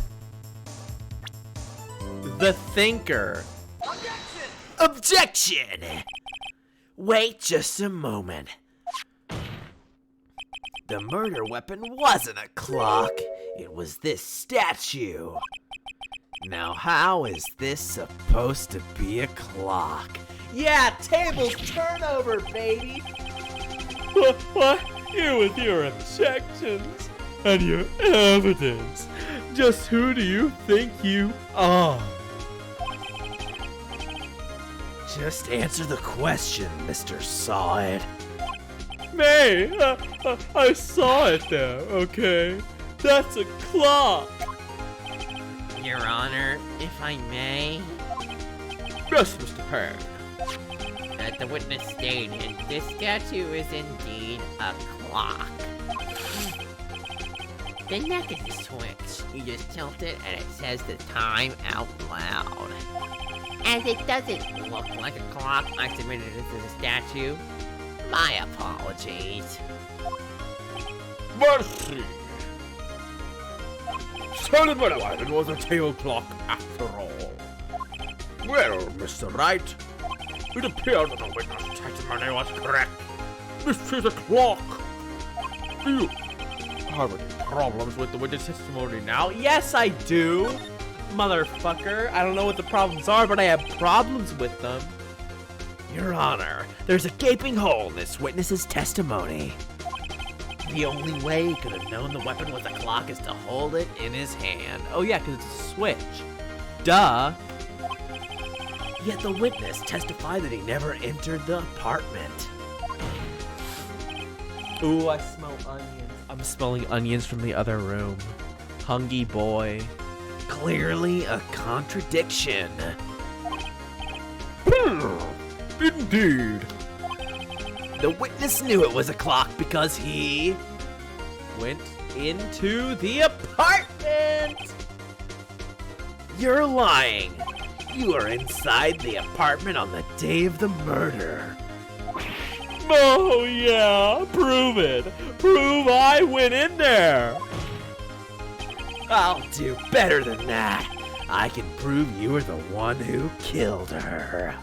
[SPEAKER 4] The thinker.
[SPEAKER 2] Objection! Wait just a moment. The murder weapon wasn't a clock. It was this statue. Now, how is this supposed to be a clock?
[SPEAKER 4] Yeah, tables turn over, baby. What? You with your objections and your evidence. Just who do you think you are?
[SPEAKER 2] Just answer the question, Mr. Saw It.
[SPEAKER 4] May, I saw it there, okay? That's a clock.
[SPEAKER 5] Your Honor, if I may,
[SPEAKER 3] Yes, Mr. Peg.
[SPEAKER 5] the witness stated this statue is indeed a clock. The neck is a switch. You just tilt it and it says the time out loud. As it doesn't look like a clock, I submitted it as a statue. My apologies.
[SPEAKER 3] Mercy! Stolen weapon was a tail clock after all. Well, Mr. Wright, it appears that the witness testimony was correct. This is a clock. Do you have any problems with the witness testimony now?
[SPEAKER 4] Yes, I do, motherfucker. I don't know what the problems are, but I have problems with them.
[SPEAKER 2] Your Honor, there's a gaping hole in this witness's testimony. The only way he could have known the weapon was a clock is to hold it in his hand.
[SPEAKER 4] Oh yeah, because it's a switch. Duh.
[SPEAKER 2] Yet the witness testified that he never entered the apartment.
[SPEAKER 4] Ooh, I smell onions. I'm smelling onions from the other room. Hungry boy.
[SPEAKER 2] Clearly a contradiction.
[SPEAKER 3] Indeed.
[SPEAKER 2] The witness knew it was a clock because he
[SPEAKER 4] Went into the apartment.
[SPEAKER 2] You're lying. You were inside the apartment on the day of the murder.
[SPEAKER 4] Oh yeah, prove it. Prove I went in there.
[SPEAKER 2] I'll do better than that. I can prove you were the one who killed her.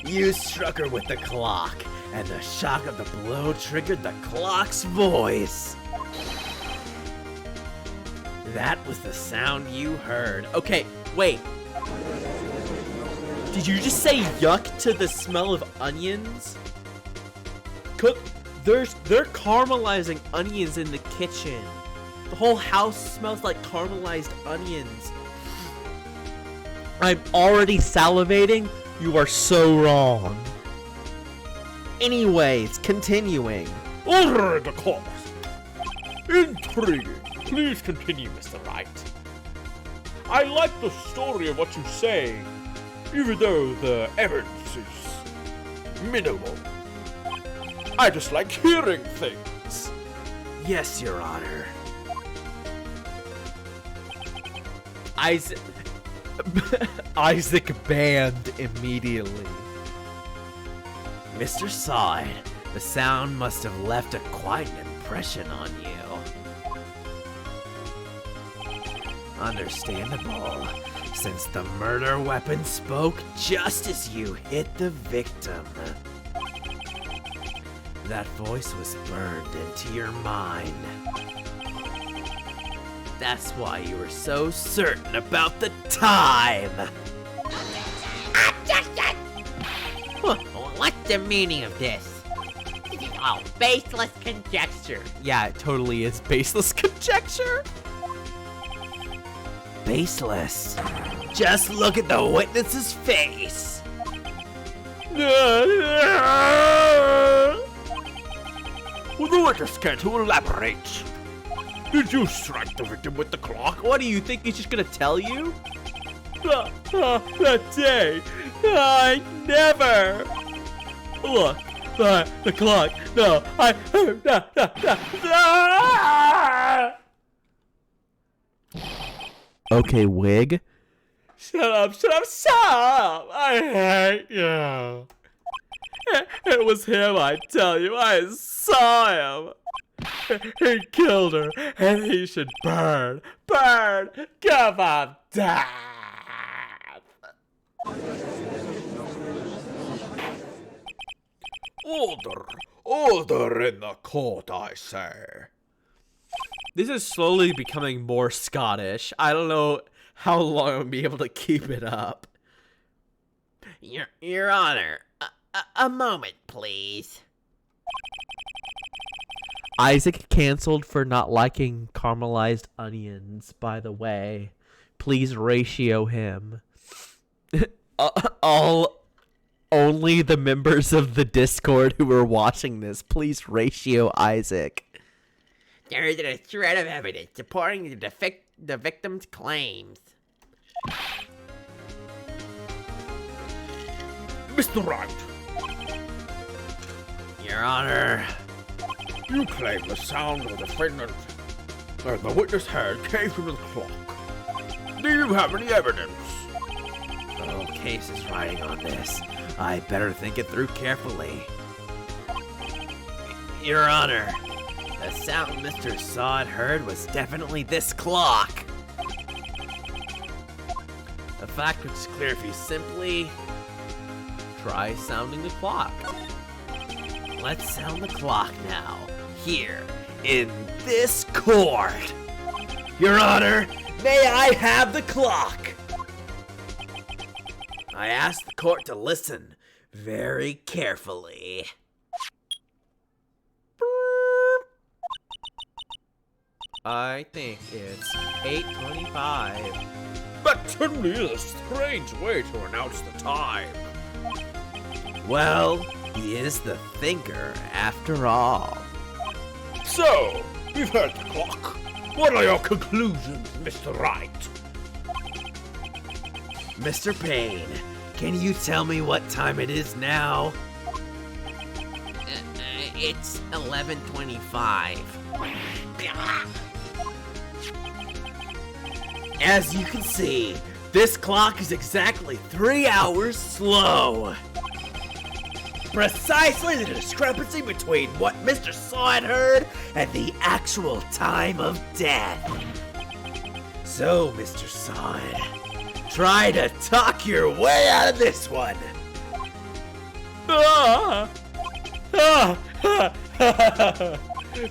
[SPEAKER 2] You struck her with the clock, and the shock of the blow triggered the clock's voice. That was the sound you heard.
[SPEAKER 4] Okay, wait. Did you just say yuck to the smell of onions? They're caramelizing onions in the kitchen. The whole house smells like caramelized onions. I'm already salivating. You are so wrong. Anyways, continuing.
[SPEAKER 3] Order in the court. Intriguing. Please continue, Mr. Wright. I like the story of what you say, even though the evidence is minimal. I just like hearing things.
[SPEAKER 2] Yes, Your Honor.
[SPEAKER 4] Isaac banned immediately.
[SPEAKER 2] Mr. Side, the sound must have left quite an impression on you. Understandable, since the murder weapon spoke just as you hit the victim. That voice was burned into your mind. That's why you were so certain about the time.
[SPEAKER 5] Objection! What's the meaning of this? This is all baseless conjecture.
[SPEAKER 4] Yeah, it totally is baseless conjecture.
[SPEAKER 2] Baseless. Just look at the witness's face.
[SPEAKER 3] Will the witness care to elaborate? Did you strike the victim with the clock?
[SPEAKER 4] What do you think he's just gonna tell you? That day, I never. Look, the clock. No, Okay, wig. Shut up! I hate you. It was him, I tell you. I saw him. He killed her, and he should burn. Burn! Give him death!
[SPEAKER 3] Order! Order in the court, I say.
[SPEAKER 4] This is slowly becoming more Scottish. I don't know how long I'll be able to keep it up.
[SPEAKER 5] Your Honor, a moment, please.
[SPEAKER 1] Isaac canceled for not liking caramelized onions, by the way. Please ratio him. Only the members of the Discord who are watching this, please ratio Isaac.
[SPEAKER 5] There is a shred of evidence supporting the victim's claims.
[SPEAKER 3] Mr. Wright,
[SPEAKER 5] Your Honor,
[SPEAKER 3] you claim the sound of the defendant and the witness heard came from the clock. Do you have any evidence?
[SPEAKER 2] The whole case is riding on this. I better think it through carefully. Your Honor, the sound Mr. Sod heard was definitely this clock. A fact which is clear if you simply try sounding the clock. Let's sound the clock now, here, in this court. Your Honor, may I have the clock? I ask the court to listen very carefully.
[SPEAKER 4] I think it's 8:25.
[SPEAKER 3] That certainly is a strange way to announce the time.
[SPEAKER 2] Well, he is the thinker after all.
[SPEAKER 3] So, we've heard the clock. What are your conclusions, Mr. Wright?
[SPEAKER 2] Mr. Payne, can you tell me what time it is now?
[SPEAKER 5] it's 11:25.
[SPEAKER 2] As you can see, this clock is exactly 3 hours slow. Precisely the discrepancy between what Mr. Sod heard and the actual time of death. So, Mr. Sod, try to talk your way out of this one.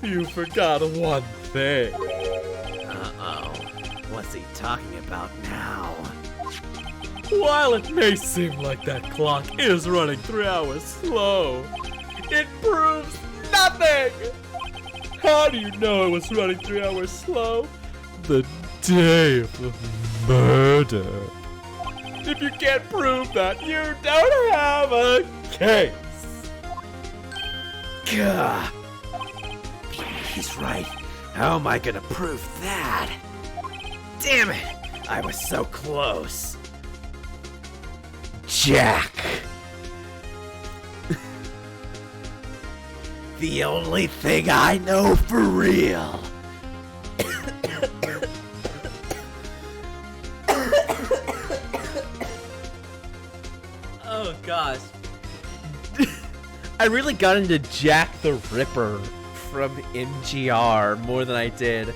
[SPEAKER 4] You forgot one thing.
[SPEAKER 2] Uh-oh. What's he talking about now?
[SPEAKER 4] While it may seem like that clock is running 3 hours slow, it proves nothing! How do you know it was running 3 hours slow? The day of the murder. If you can't prove that, you don't have a case.
[SPEAKER 2] Gah. He's right. How am I gonna prove that? Damn it! I was so close. Jack! The only thing I know for real.
[SPEAKER 4] Oh gosh. I really got into Jack the Ripper from MGR more than I did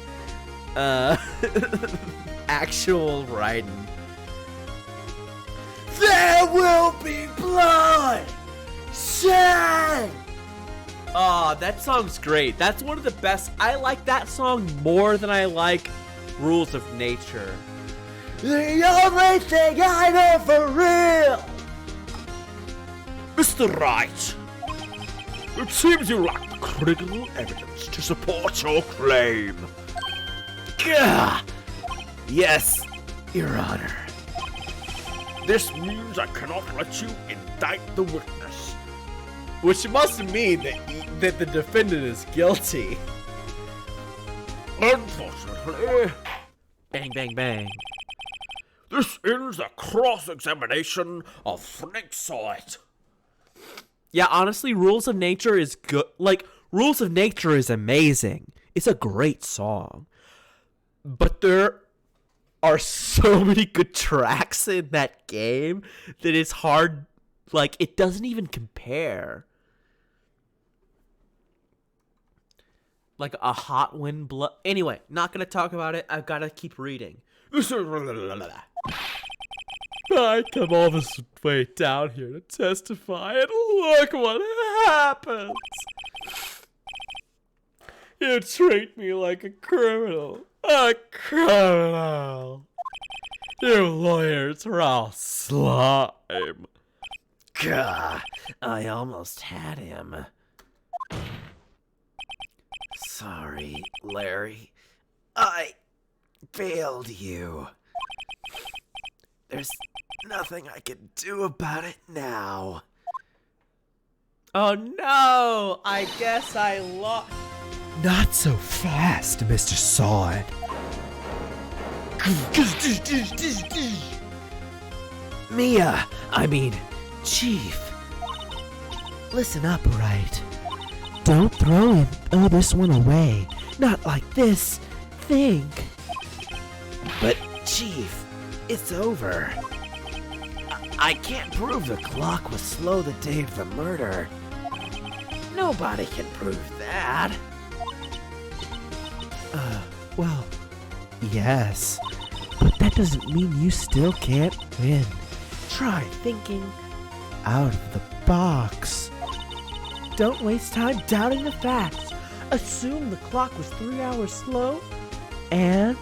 [SPEAKER 4] actual writing.
[SPEAKER 2] There will be blood! Shed!
[SPEAKER 4] Oh, that song's great. That's one of the best. I like that song more than I like Rules of Nature.
[SPEAKER 2] The only thing I know for real!
[SPEAKER 3] Mr. Wright, it seems you lack the critical evidence to support your claim.
[SPEAKER 2] Gah! Yes, Your Honor.
[SPEAKER 3] This means I cannot let you indict the witness.
[SPEAKER 4] Which must mean that the defendant is guilty.
[SPEAKER 3] Unfortunately,
[SPEAKER 4] Bang, bang, bang.
[SPEAKER 3] this ends the cross-examination of Frank Sod.
[SPEAKER 1] Yeah, honestly, Rules of Nature is good. Like, Rules of Nature is amazing. It's a great song. But there are so many good tracks in that game that it's hard
[SPEAKER 4] Like, it doesn't even compare. Like a hot wind blow. Anyway, not gonna talk about it. I've gotta keep reading. I come all this way down here to testify, and look what happens. You treat me like a criminal. A criminal. You lawyers are all slime.
[SPEAKER 2] Gah, I almost had him. Sorry, Larry. I failed you. There's nothing I can do about it now.
[SPEAKER 4] Oh no! I guess I lost.
[SPEAKER 1] Not so fast, Mr. Sod. Chief. Listen up, Wright. Don't throw this one away. Not like this. Think.
[SPEAKER 2] But, Chief, it's over. I can't prove the clock was slow the day of the murder. Nobody can prove that.
[SPEAKER 1] Well, yes. But that doesn't mean you still can't win. Try thinking out of the box. Don't waste time doubting the facts. Assume the clock was 3 hours slow and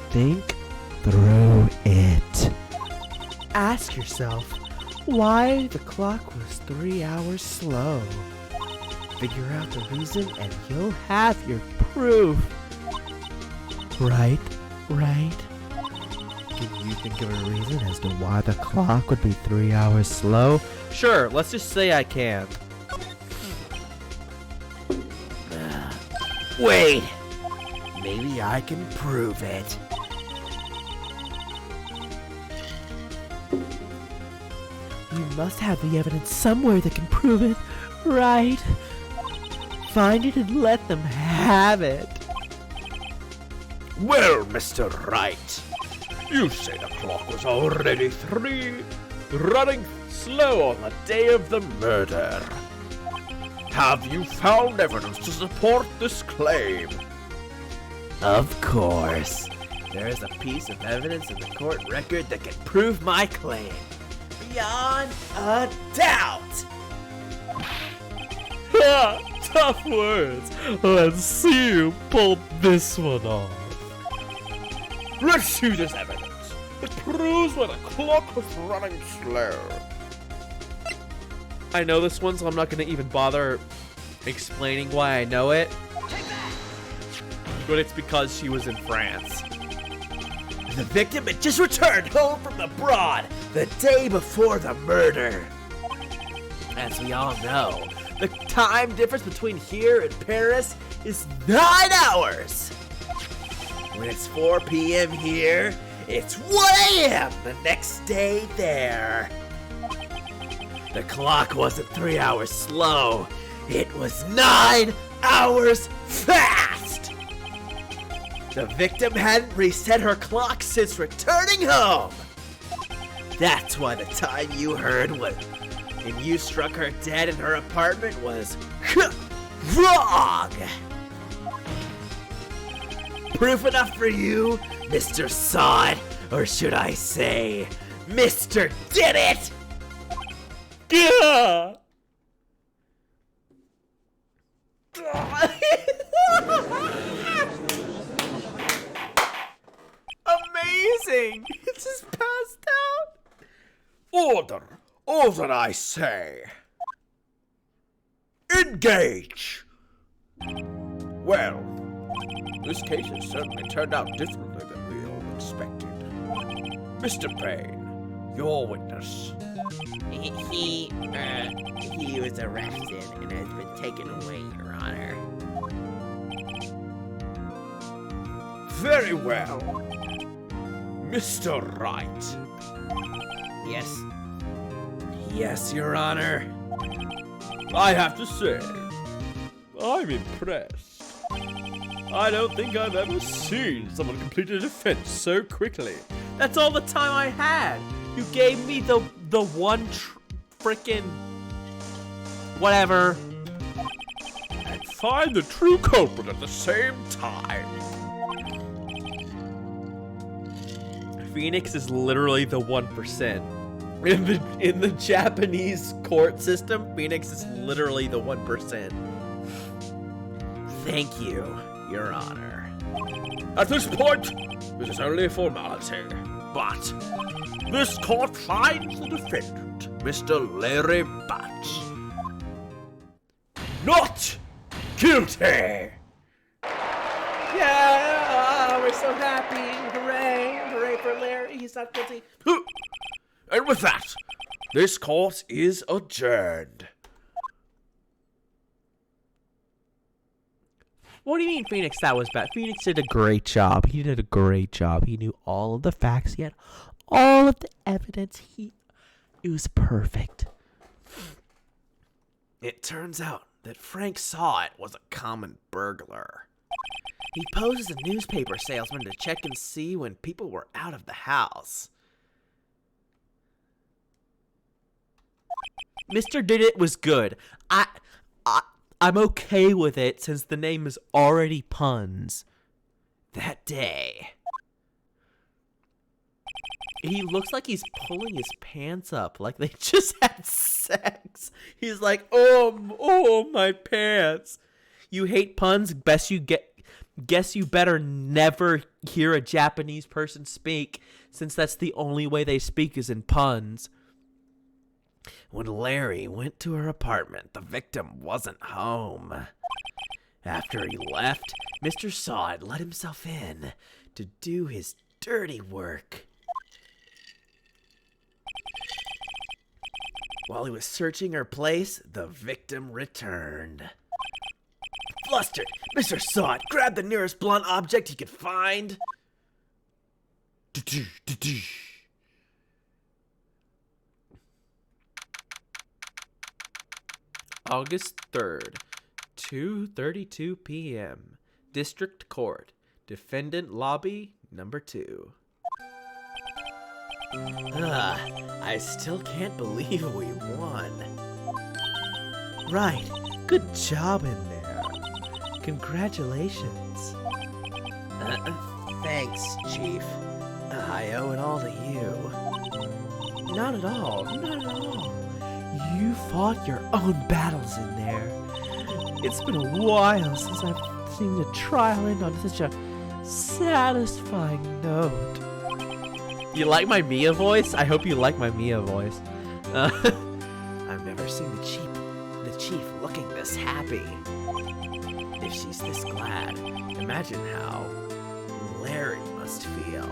[SPEAKER 1] think through it. Ask yourself why the clock was 3 hours slow. Figure out the reason and you'll have your proof. Right? Can you think of a reason as to why the clock would be 3 hours slow?
[SPEAKER 4] Sure, let's just say I can.
[SPEAKER 2] Wait! Maybe I can prove it.
[SPEAKER 1] You must have the evidence somewhere that can prove it, right? Find it and let them have it.
[SPEAKER 3] Well, Mr. Wright, you say the clock was already 3, running slow on the day of the murder. Have you found evidence to support this claim?
[SPEAKER 2] Of course. There is a piece of evidence in the court record that can prove my claim. Beyond a doubt!
[SPEAKER 4] Ha! Tough words. Let's see you pull this one off.
[SPEAKER 3] Let's see this evidence. It proves why the clock was running slow.
[SPEAKER 4] I know this one, so I'm not going to even bother explaining why I know it. But it's because she was in France.
[SPEAKER 2] The victim had just returned home from abroad the day before the murder. As we all know, the time difference between here and Paris is 9 hours. When it's 4 p.m. here, it's 1 a.m. the next day there. The clock wasn't 3 hours slow. It was 9 hours fast. The victim hadn't reset her clock since returning home. That's why the time you heard when you struck her dead in her apartment was wrong. Proof enough for you, Mr. Sod, or should I say, Mr. Did It?
[SPEAKER 4] Yeah!
[SPEAKER 2] Amazing! It just passed out.
[SPEAKER 3] Order! Order, I say! Engage! Well, this case has certainly turned out differently than we all expected. Mr. Payne, your witness.
[SPEAKER 5] He was arrested and has been taken away, Your Honor.
[SPEAKER 3] Very well. Mr. Wright.
[SPEAKER 5] Yes.
[SPEAKER 2] Yes, Your Honor.
[SPEAKER 3] I have to say, I'm impressed. I don't think I've ever seen someone complete a defense so quickly.
[SPEAKER 4] That's all the time I had. You gave me the one frickin' whatever.
[SPEAKER 3] And find the true culprit at the same time.
[SPEAKER 4] Phoenix is literally the 1%. In the Japanese court system, Phoenix is literally the 1%.
[SPEAKER 2] Thank you, Your Honor.
[SPEAKER 3] At this point, this is only a formality, but this court finds the defendant, Mr. Larry Butts, not guilty.
[SPEAKER 2] Yeah, we're so happy. Hooray, hooray for Larry. He's not guilty.
[SPEAKER 3] And with that, this court is adjourned.
[SPEAKER 4] What do you mean, Phoenix? That was bad. Phoenix did a great job. He did a great job. He knew all of the facts. He had all of the evidence. It was perfect.
[SPEAKER 2] It turns out that Frank Saw It was a common burglar. He posed as a newspaper salesman to check and see when people were out of the house.
[SPEAKER 4] Mr. Did It was good. I'm okay with it since the name is already puns.
[SPEAKER 2] That day,
[SPEAKER 4] He looks like he's pulling his pants up like they just had sex. He's like, oh, my pants. You hate puns? Guess you better never hear a Japanese person speak, since that's the only way they speak is in puns.
[SPEAKER 2] when Larry went to her apartment, the victim wasn't home. After he left, Mr. Sod let himself in to do his dirty work. While he was searching her place, the victim returned. Flustered, Mr. Sod grabbed the nearest blunt object he could find.
[SPEAKER 4] August 3rd, 2:32 p.m. District Court. Defendant Lobby Number 2.
[SPEAKER 2] I still can't believe we won.
[SPEAKER 1] Right. Good job in there. Congratulations.
[SPEAKER 2] Thanks, Chief. I owe it all to you.
[SPEAKER 1] Not at all. Not at all. You fought your own battles in there. It's been a while since I've seen a trial end on such a satisfying note.
[SPEAKER 4] You like my Mia voice? I hope you like my Mia voice.
[SPEAKER 2] I've never seen the chief looking this happy. If she's this glad, imagine how Larry must feel.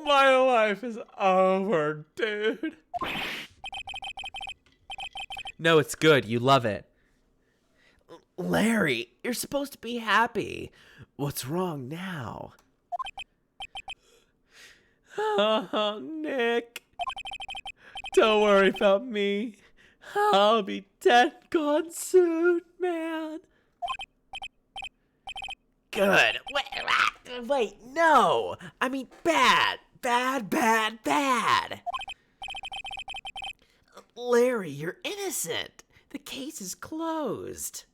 [SPEAKER 4] My life is over, dude. No, it's good. You love it.
[SPEAKER 2] Larry, you're supposed to be happy. What's wrong now?
[SPEAKER 4] Oh, Nick. Don't worry about me. I'll be dead gone soon, man.
[SPEAKER 2] Good. Wait, no. I mean bad. Bad. Larry, you're innocent. The case is closed.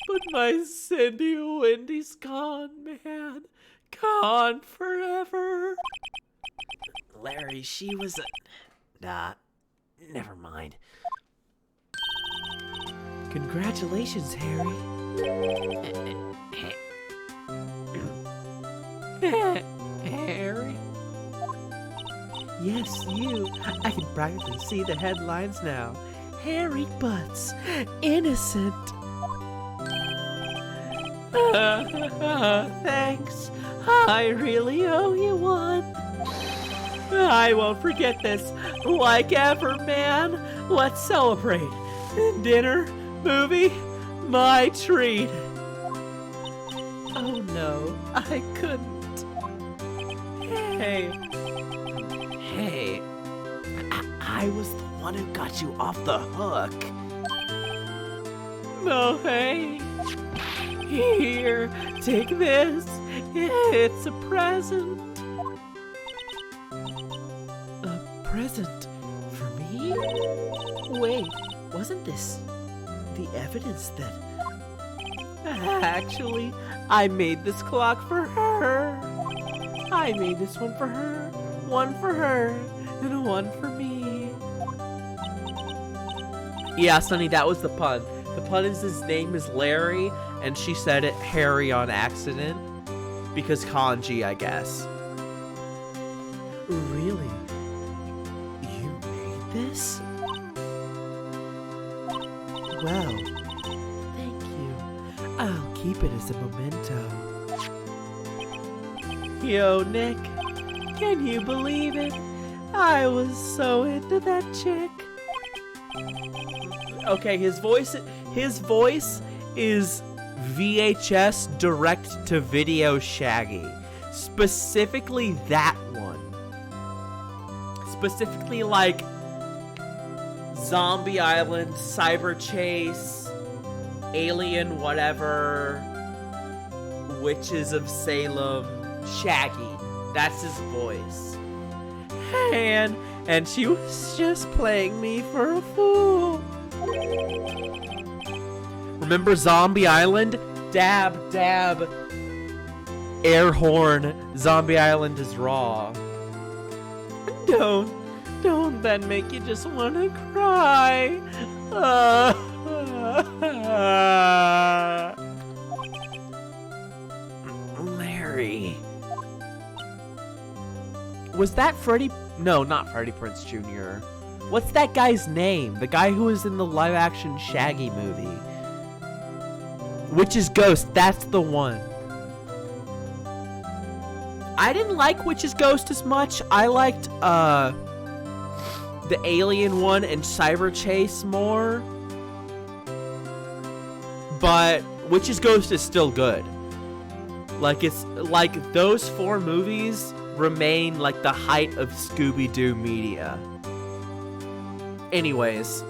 [SPEAKER 4] But my Cindy Wendy's gone, man. Gone forever.
[SPEAKER 2] Larry, she was a... Nah, never mind.
[SPEAKER 1] Congratulations, Harry.
[SPEAKER 5] Harry?
[SPEAKER 1] Yes, you. I can practically see the headlines now. Harry Butts, innocent.
[SPEAKER 4] Thanks. I really owe you one. I won't forget this. Like ever, man. Let's celebrate. Dinner, movie, my treat.
[SPEAKER 1] Oh no, I couldn't.
[SPEAKER 4] Hey,
[SPEAKER 2] I was the one who got you off the hook.
[SPEAKER 4] no, hey. Here, take this. It's a present.
[SPEAKER 1] present for me? Wait, wasn't this the evidence that... Actually, I made this clock for her. I made this one for her, and one for me. Yeah, Sonny, that was the pun. The pun is his name is Larry, and she said it Harry on accident. Because kanji, I guess. Really? You made this? Well, thank you. I'll keep it as a memento. Yo, Nick, can you believe it? I was so into that chick. Okay, his voice is VHS direct to video Shaggy. Specifically that one. Specifically like Zombie Island, Cyber Chase, Alien whatever, Witches of Salem, Shaggy. That's his voice. And she was just playing me for a fool. Remember Zombie Island? Dab, dab. Air horn. Zombie Island is raw. Don't that make you just want to cry? Larry. Was that Freddie? No, not Freddie Prinze Jr. What's that guy's name? The guy who was in the live-action Shaggy movie. Witch's Ghost, that's the one. I didn't like Witch's Ghost as much. I liked the Alien one and Cyber Chase more. But Witch's Ghost is still good. Like, it's like those 4 movies remain like the height of Scooby-Doo media. Anyways,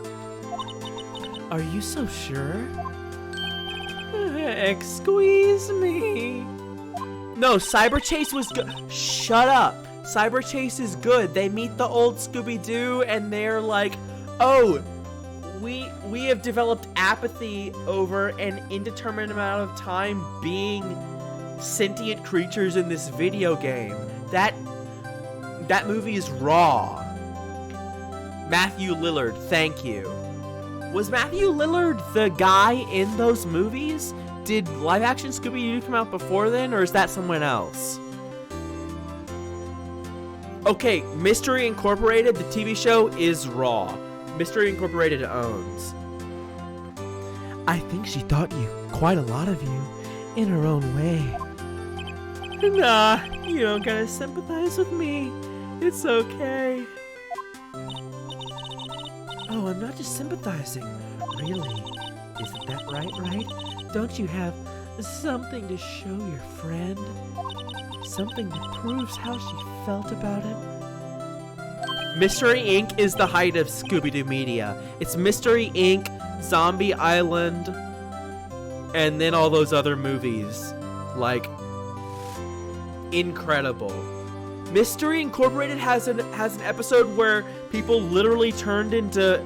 [SPEAKER 1] are you so sure? Excuse me. No, Cyber Chase was good. Shut up. Cyber Chase is good. They meet the old Scooby-Doo and they're like, oh, we have developed apathy over an indeterminate amount of time being sentient creatures in this video game. That movie is raw. Matthew Lillard, thank you. Was Matthew Lillard the guy in those movies? Did live-action Scooby-Doo come out before then, or is that someone else? Okay, Mystery Incorporated, the TV show, is raw. Mystery Incorporated owns. I think she thought you quite a lot of you in her own way. Nah, you don't gotta sympathize with me. It's okay. Oh, I'm not just sympathizing. Really? Isn't that right? Don't you have something to show your friend? Something that proves how she felt about him? Mystery Inc. is the height of Scooby-Doo media. It's Mystery Inc., Zombie Island, and then all those other movies. Like, incredible. Mystery Incorporated has an episode where people literally turned into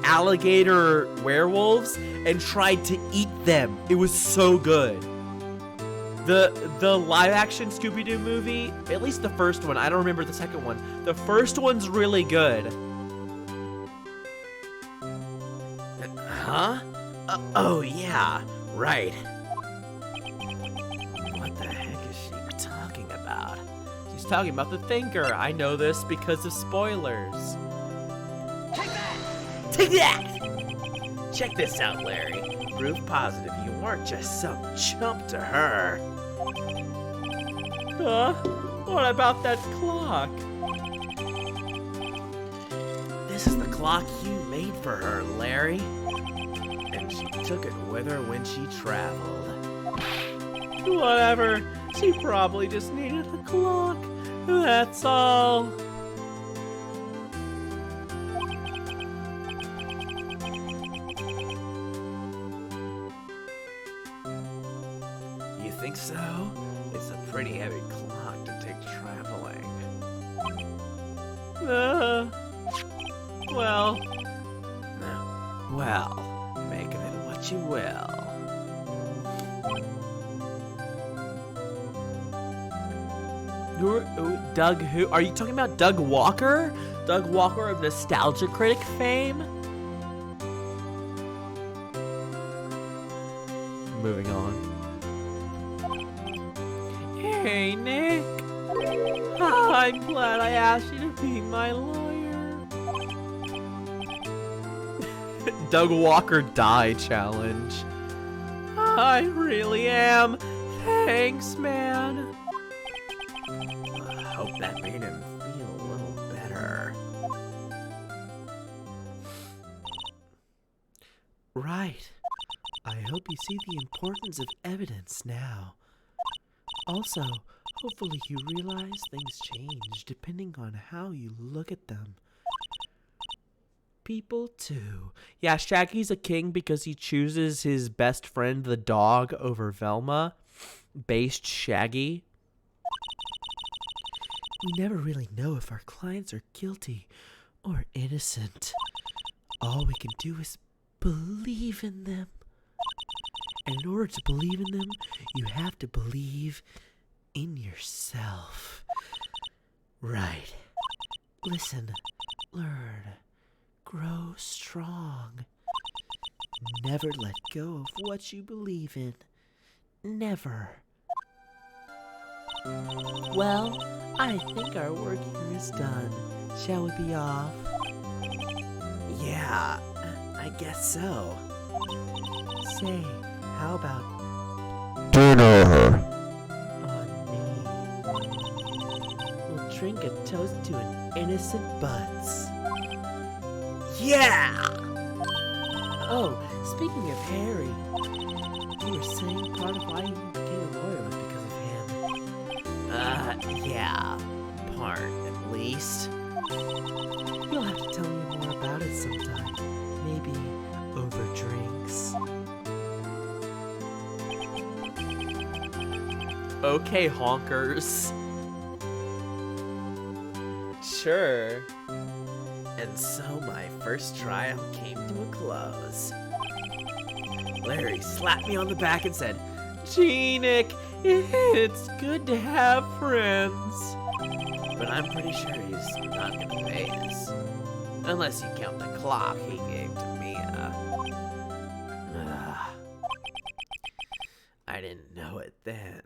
[SPEAKER 1] alligator werewolves and tried to eat them. It was so good. The live action Scooby-Doo movie, at least the first one, I don't remember the second one. The first one's really good. Huh? Oh yeah, right. What the heck is she talking about? She's talking about the Thinker. I know this because of spoilers. Take that! Check this out, Larry. Proof positive you weren't just some chump to her. What about that clock? This is the clock you made for her, Larry. And she took it with her when she traveled. Whatever. She probably just needed a clock. That's all. You think so? It's a pretty heavy clock to take traveling. Well,
[SPEAKER 2] Make of it what you will.
[SPEAKER 1] Doug who? Are you talking about Doug Walker? Doug Walker of Nostalgia Critic fame? Moving on. Hey, Nick. I'm glad I asked you to be my lawyer. Doug Walker die challenge. I really am. Thanks, man.
[SPEAKER 2] I hope that made him feel a little better.
[SPEAKER 1] Right. I hope you see the importance of evidence now. Also, hopefully you realize things change depending on how you look at them. People too. Yeah, Shaggy's a king because he chooses his best friend, the dog, over Velma. Based Shaggy. We never really know if our clients are guilty or innocent. All we can do is believe in them. And in order to believe in them, you have to believe in yourself. Right. Listen, learn, grow strong. Never let go of what you believe in. Never. Well, I think our work here is done. Shall we be off?
[SPEAKER 2] Yeah, I guess so.
[SPEAKER 1] Say, how about
[SPEAKER 3] Dinner.
[SPEAKER 1] on me? We'll drink a toast to an innocent butts.
[SPEAKER 2] Yeah!
[SPEAKER 1] Oh, speaking of Harry, you were saying part of why you became a lawyer was because of him.
[SPEAKER 2] Yeah. Part, at least.
[SPEAKER 1] You'll have to tell me more about it sometime. Maybe over drinks. Okay, honkers. Sure.
[SPEAKER 2] And so my first trial came to a close. Larry slapped me on the back and said,
[SPEAKER 1] Gee, Nick, it's good to have friends.
[SPEAKER 2] but I'm pretty sure he's not gonna pay us. Unless you count the clock he gave to Mia. I didn't know it then.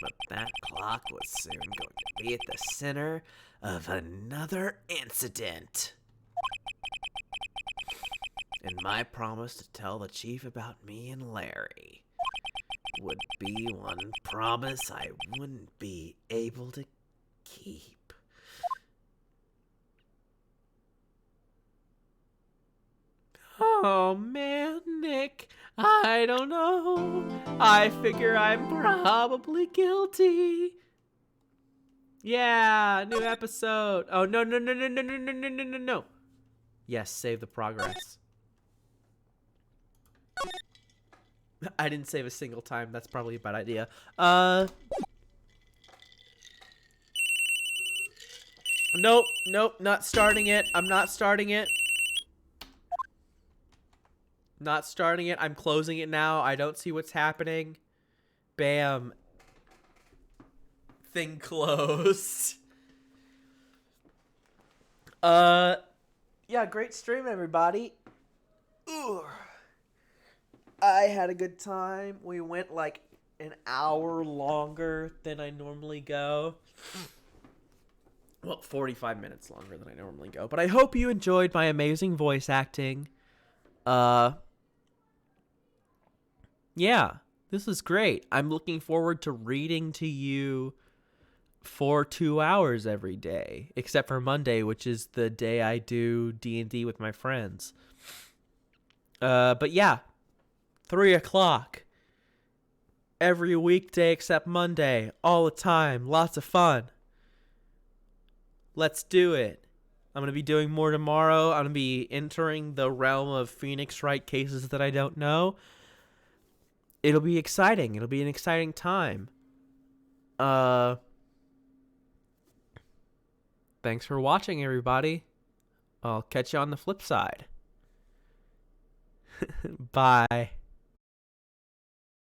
[SPEAKER 2] But that clock was soon going to be at the center of another incident. And my promise to tell the chief about me and Larry would be one promise I wouldn't be able to keep.
[SPEAKER 1] Oh man, Nick, I don't know. I figure I'm probably guilty. Yeah, new episode. Oh no. Yes, save the progress. I didn't save a single time. That's probably a bad idea. Nope, not starting it. I'm not starting it. Not starting it. I'm closing it now. I don't see what's happening. Bam. Thing closed. Yeah, great stream, everybody. Ugh. I had a good time. We went like an hour longer than I normally go. Well, 45 minutes longer than I normally go. But I hope you enjoyed my amazing voice acting. Yeah, this was great. I'm looking forward to reading to you for 2 hours every day, except for Monday, which is the day I do D&D with my friends. But yeah, 3 o'clock every weekday except Monday, all the time. Lots of fun. Let's do it. I'm going to be doing more tomorrow. I'm going to be entering the realm of Phoenix Wright cases that I don't know. It'll be exciting. It'll be an exciting time. That's thanks for watching, everybody. I'll catch you on the flip side. Bye.